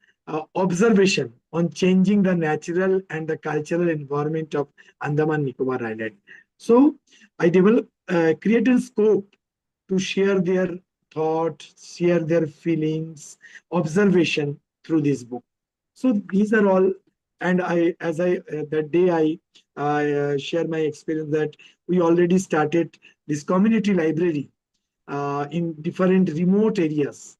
observation on changing the natural and the cultural environment of Andaman Nicobar Island. So I developed, created scope to share their thoughts, share their feelings, observation through this book. So these are all, and that day I share my experience that we already started this community library in different remote areas,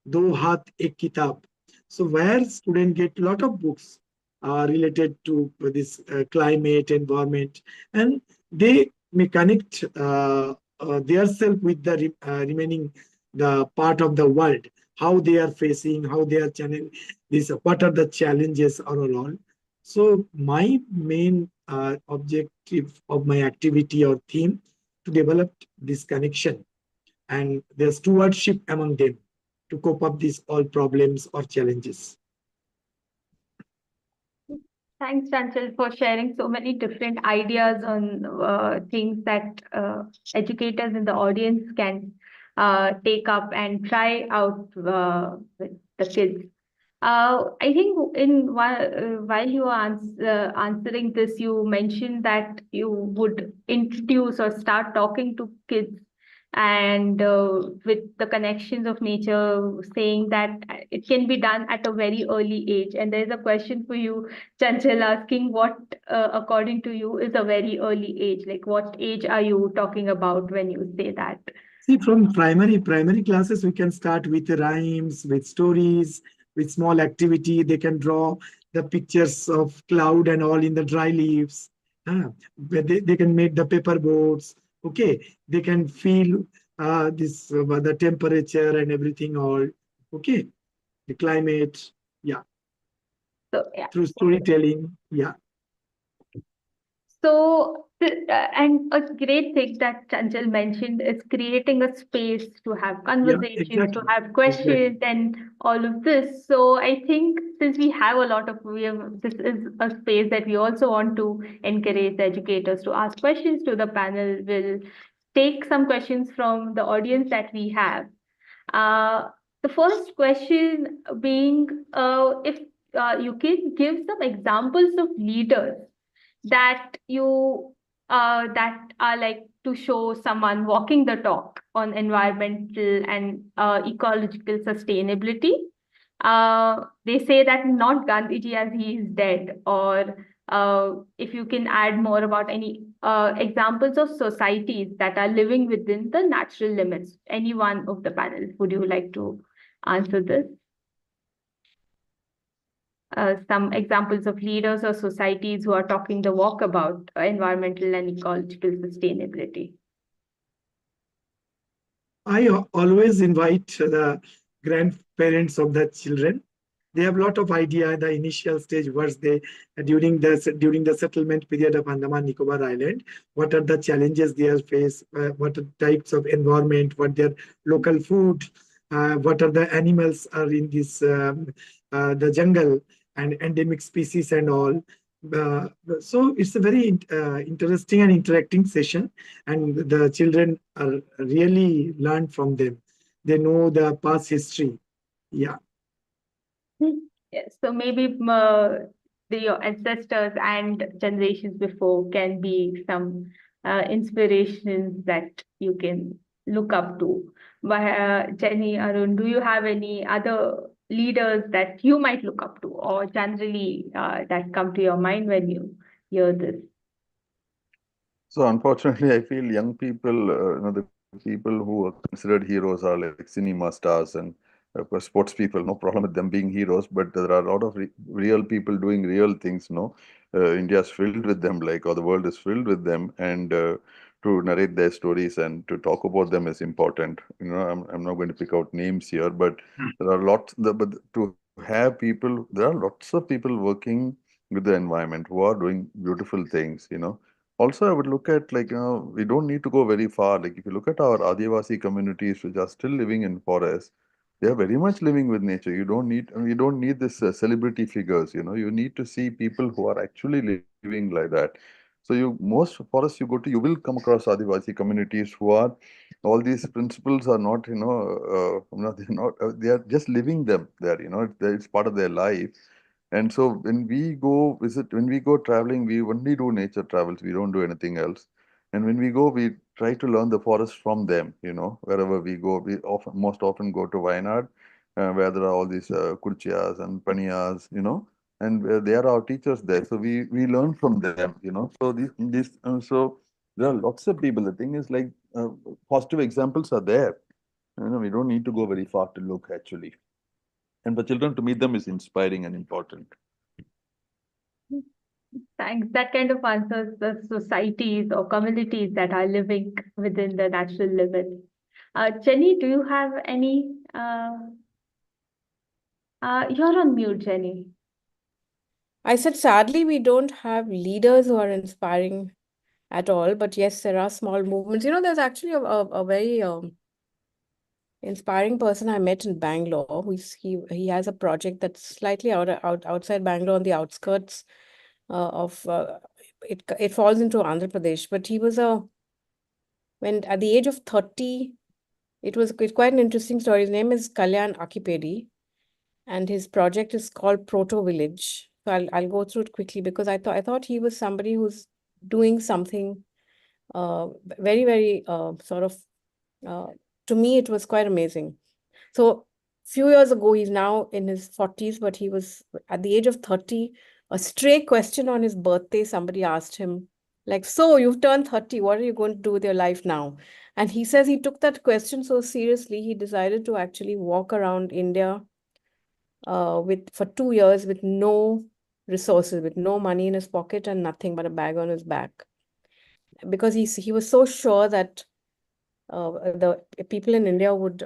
Do Hath Ek Kitab. So where students get a lot of books related to this climate, environment, and they may connect themselves with the remaining the part of the world, how they are facing, how they are channeling this, what are the challenges or all. So my main objective of my activity or theme to develop this connection and their stewardship among them to cope up these all problems or challenges. Thanks, Chanchal, for sharing so many different ideas on things that educators in the audience can take up and try out with the kids. I think while you are answering this, you mentioned that you would introduce or start talking to kids and with the connections of nature, saying that it can be done at a very early age. And there's a question for you, Chanchal, asking what, according to you, is a very early age? Like, what age are you talking about when you say that? See, from primary classes, we can start with rhymes, with stories, with small activity. They can draw the pictures of cloud and all in the dry leaves. They can make the paper boats. Okay, they can feel this the temperature and everything all. Okay, the climate. Yeah, So, yeah. through storytelling. Yeah. So, and a great thing that Chanchal mentioned is creating a space to have conversations, exactly. to have questions, and all of this. So, I think since we have a lot of, this is a space that we also want to encourage the educators to ask questions to the panel. We'll take some questions from the audience that we have. The first question being, if you can give some examples of leaders that you that are like to show someone walking the talk on environmental and ecological sustainability. They say that not Gandhiji as he is dead, or if you can add more about any examples of societies that are living within the natural limits. Any one of the panel, would you like to answer this? Some examples of leaders or societies who are talking the walk about environmental and ecological sustainability. I always invite the grandparents of the children. They have a lot of idea in the initial stage was they during the settlement period of Andaman Nicobar Island. What are the challenges they are face? What are types of environment? What their local food? What are the animals are in this the jungle and endemic species and all. So it's a very interesting and interacting session, and the children are really learn from them. They know the past history. Yeah. Yes, so maybe your ancestors and generations before can be some inspirations that you can look up to. But Jenny, Arun, do you have any other leaders that you might look up to, or generally that come to your mind when you hear this? So unfortunately, I feel young people, the people who are considered heroes are like cinema stars and sports people. No problem with them being heroes, but there are a lot of real people doing real things. India is filled with them, or the world is filled with them, and to narrate their stories and to talk about them is important. I'm not going to pick out names here, but there are lots. But to have people, there are lots of people working with the environment who are doing beautiful things. Also, I would look at we don't need to go very far. Like if you look at our Adivasi communities, which are still living in forests, they are very much living with nature. You don't need this celebrity figures. You need to see people who are actually living like that. So most forests you go to, you will come across Adivasi communities who are all these principles are not they are just living them there. It's part of their life. And so when we go traveling, we only do nature travels. We don't do anything else. And when we go, we try to learn the forest from them, wherever we go. We most often go to Wayanad, where there are all these kurchiyas and paniyas, and they are our teachers there. So we learn from them, So there are lots of people. The thing is positive examples are there. We don't need to go very far to look actually. And for children to meet them is inspiring and important. Thanks. That kind of answers the societies or communities that are living within the natural limits. Jenny, do you have any? You're on mute, Jenny. I said, sadly, we don't have leaders who are inspiring at all. But yes, there are small movements. There's actually a very inspiring person I met in Bangalore. He has a project that's slightly outside Bangalore, on the outskirts of it falls into Andhra Pradesh. But he was when at the age of 30, it's quite an interesting story. His name is 𝗕𝗏𝗏. and his project is called Proto Village. So I'll go through it quickly because I thought he was somebody who's doing something very, very sort of, to me, it was quite amazing. So few years ago, he's now in his 40s, but he was at the age of 30, a stray question on his birthday, somebody asked him, like, so you've turned 30, what are you going to do with your life now? And he says he took that question so seriously, he decided to actually walk around India for 2 years with no resources, with no money in his pocket and nothing but a bag on his back. Because he was so sure that the people in India would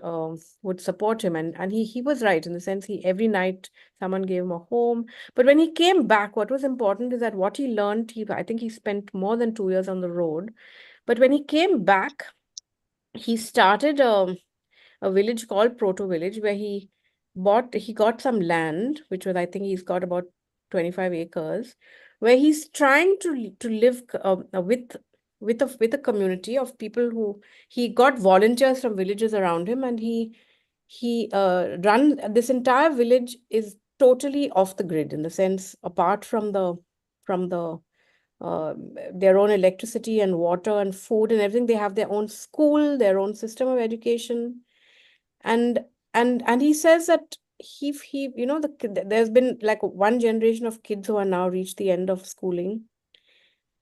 support him, and he was right in the sense every night someone gave him a home. But when he came back, what was important is that what he learned, I think he spent more than 2 years on the road. But when he came back, he started a village called Proto Village where he got some land, which was, I think he's got about 25 acres, where he's trying to live with a community of people who he got volunteers from villages around him, and he run this entire village is totally off the grid in the sense apart from the their own electricity and water and food and everything. They have their own school, their own system of education, and he says that he there's been like one generation of kids who are now reached the end of schooling,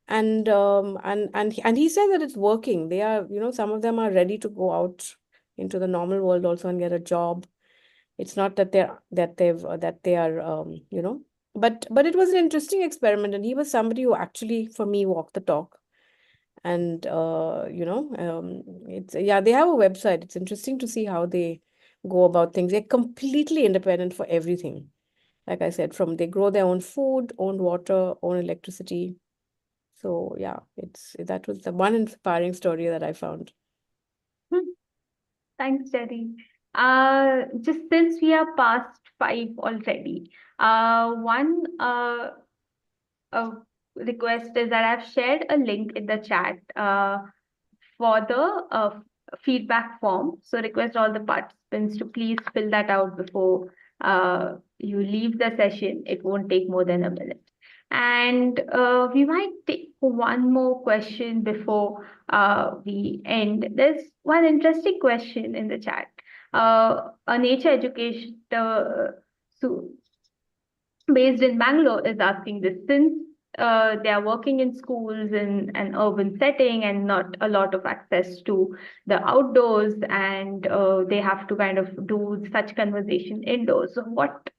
and he says that it's working. They are, some of them are ready to go out into the normal world also and get a job. It's not that they are but it was an interesting experiment, and he was somebody who actually for me walked the talk. And it's, yeah, they have a website. It's interesting to see how they go about things. They're completely independent for everything. Like I said, they grow their own food, own water, own electricity. So yeah, that was the one inspiring story that I found. Thanks, Jerry. Just since we are past 5 already, one request is that I've shared a link in the chat for the feedback form. So request all the participants to please fill that out before you leave the session. It won't take more than a minute. And we might take one more question before we end. There's one interesting question in the chat. A nature educator based in Bangalore is asking this, since they are working in schools in an urban setting and not a lot of access to the outdoors, and they have to kind of do such conversation indoors. So what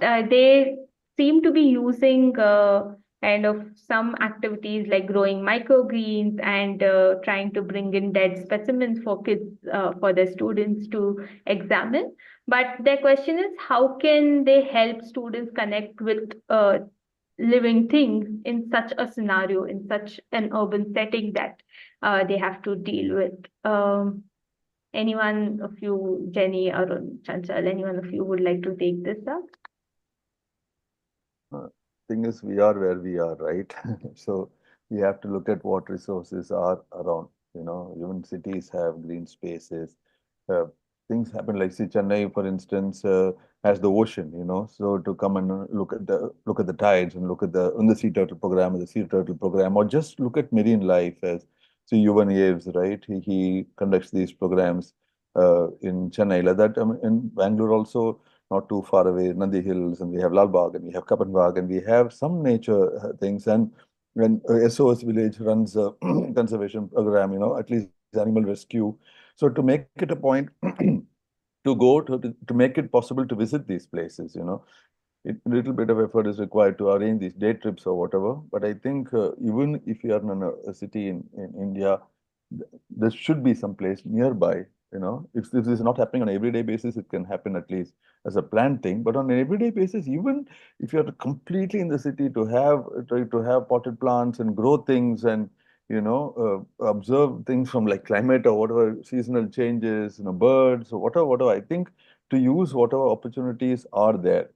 they seem to be using kind of some activities like growing microgreens and trying to bring in dead specimens for kids, for their students to examine. But their question is, how can they help students connect with living things in such a scenario, in such an urban setting that they have to deal with? Anyone of you, Jenny, Arun, Chanchal, anyone of you would like to take this up? Thing is, we are where we are, right? So we have to look at what resources are around. Even cities have green spaces. Things happen, like see Chennai, for instance, has the ocean. So to come and look at the tides and look at the sea turtle program, or just look at marine life as 𝗔𝗯ance, right? He conducts these programs in Chennai, like that. In Bangalore also, not too far away, Nandi Hills, and we have Lal Bagh, and we have Kapan Bagh, and we have some nature things. And when SOS Village runs a conservation program, at least animal rescue. So to make it a point to make it possible to visit these places, a little bit of effort is required to arrange these day trips or whatever. But I think even if you are in a city in India, there should be some place nearby. If this is not happening on an everyday basis, it can happen at least as a planned thing. But on an everyday basis, even if you're completely in the city, try to have potted plants and grow things and observe things from like climate or whatever, seasonal changes, birds or whatever. I think to use whatever opportunities are there,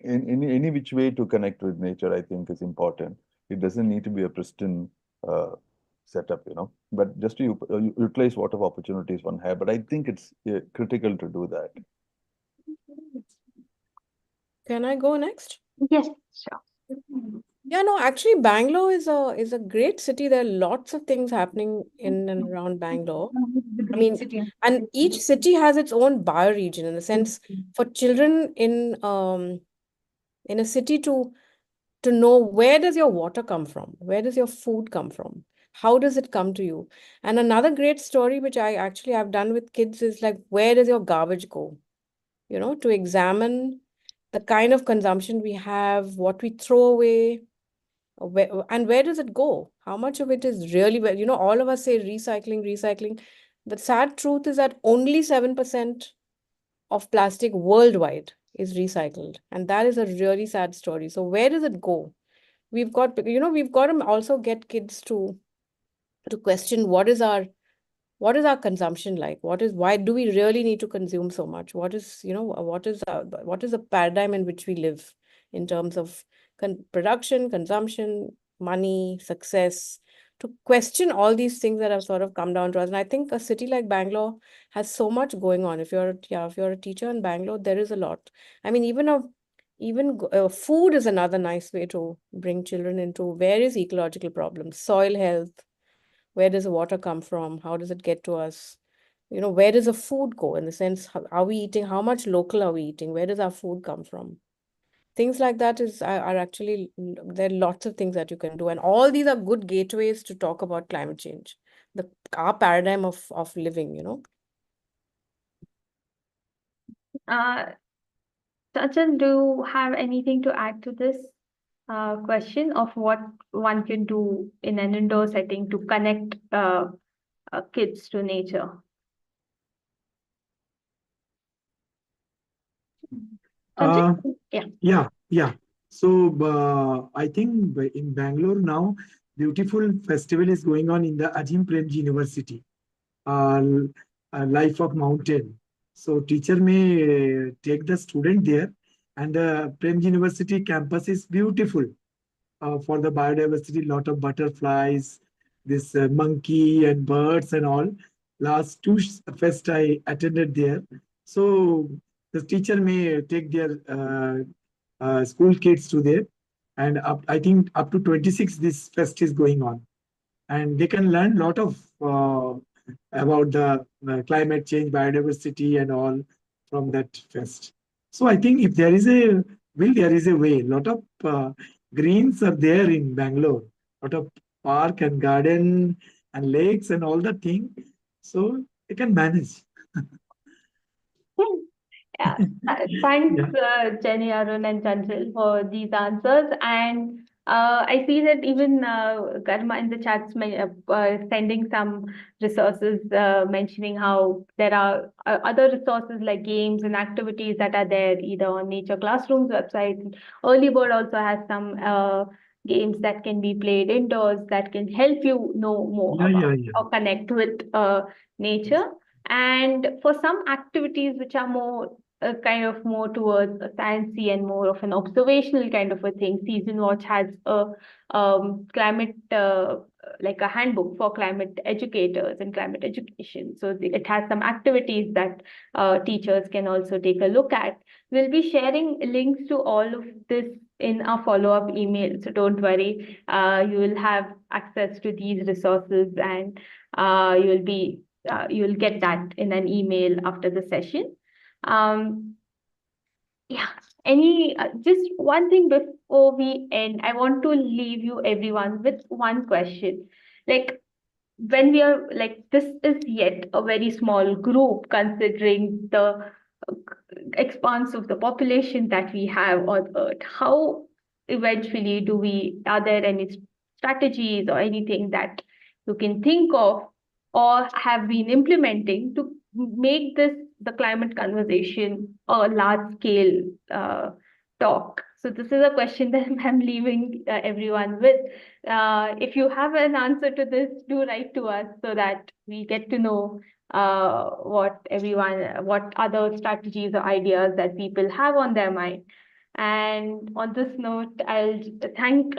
in any which way to connect with nature, I think is important. It doesn't need to be a pristine setup, but just to utilize whatever opportunities one have. But I think it's critical to do that. Can I go next? Yes, sure. Yeah, no, actually, Bangalore is a great city. There are lots of things happening in and around Bangalore. I mean, and each city has its own bioregion in the sense for children in a city to know where does your water come from? Where does your food come from? How does it come to you? And another great story which I actually have done with kids is like, where does your garbage go? You know, to examine the kind of consumption we have, what we throw away, and where does it go? How much of it is really, well, you know, all of us say recycling, recycling. The sad truth is that only 7% of plastic worldwide is recycled. And that is a really sad story. So where does it go? We've got, you know, we've got to also get kids to question what is our consumption like? Why do we really need to consume so much? What is, you know, what is the paradigm in which we live in terms of production, consumption, money, success, to question all these things that have sort of come down to us. And I think a city like Bangalore has so much going on. If you're a teacher in Bangalore, there is a lot. I mean, food is another nice way to bring children into various ecological problems, soil health, where does the water come from? How does it get to us? You know, where does the food go in the sense, are we eating? How much local are we eating? Where does our food come from? Things like that are actually, there are lots of things that you can do. And all these are good gateways to talk about climate change, our paradigm of living, you know. Sachin, do you have anything to add to this question of what one can do in an indoor setting to connect kids to nature? Uh, Yeah. yeah. So I think in Bangalore now, beautiful festival is going on in the 𝗷𝗲𝗻𝗁 University, uh, Life of Mountain. So teacher may take the student there, and the Prem University campus is beautiful for the biodiversity. Lot of butterflies, this monkey and birds and all. Last two fest I attended there. So the teacher may take their school kids to there, and I think up to 26 this fest is going on, and they can learn a lot of about the climate change, biodiversity, and all from that fest. So I think if there is a will, there is a way. A lot of greens are there in Bangalore. A lot of park and garden and lakes and all that thing. So they can manage. Yeah, thanks, Yeah. Jenny, Arun, and Chanchal for these answers. And I see that even Karma in the chats sending some resources, mentioning how there are other resources like games and activities that are there either on Nature Classroom's website. Early Bird also has some games that can be played indoors that can help you know more about or connect with nature. And for some activities which are more kind of more towards a sciencey and more of an observational kind of a thing. Season Watch has a climate like a handbook for climate educators and climate education. So it has some activities that teachers can also take a look at. We'll be sharing links to all of this in our follow-up email. So don't worry, you will have access to these resources, and you'll get that in an email after the session. Yeah, just one thing before we end, I want to leave you everyone with one question. Like, when we are like, this is yet a very small group considering the expanse of the population that we have on Earth. How eventually are there any strategies or anything that you can think of or have been implementing to make the climate conversation a large scale talk? So this is a question that I'm leaving everyone with. If you have an answer to this, do write to us so that we get to know what other strategies or ideas that people have on their mind. And on this note, I'll thank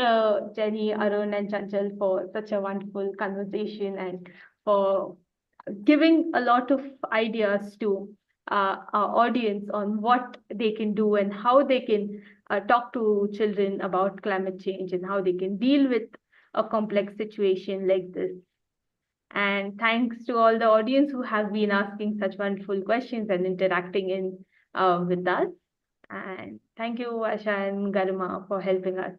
Jenny, Arun, and Chanchal for such a wonderful conversation and for giving a lot of ideas to our audience on what they can do and how they can talk to children about climate change and how they can deal with a complex situation like this. And thanks to all the audience who have been asking such wonderful questions and interacting with us. And thank you, Asha and Garima, for helping us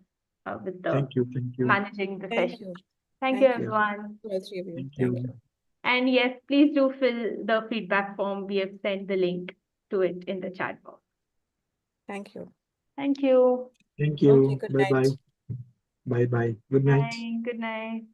with the Thank you. managing the Thank session. you. Thank you, Thank you. everyone. To all three of you. Thank Thank you. you. And yes, please do fill the feedback form. We have sent the link to it in the chat box. Thank you. Thank you. Thank Okay, you. good Bye night. bye. Bye bye. Good night. Bye. Good night.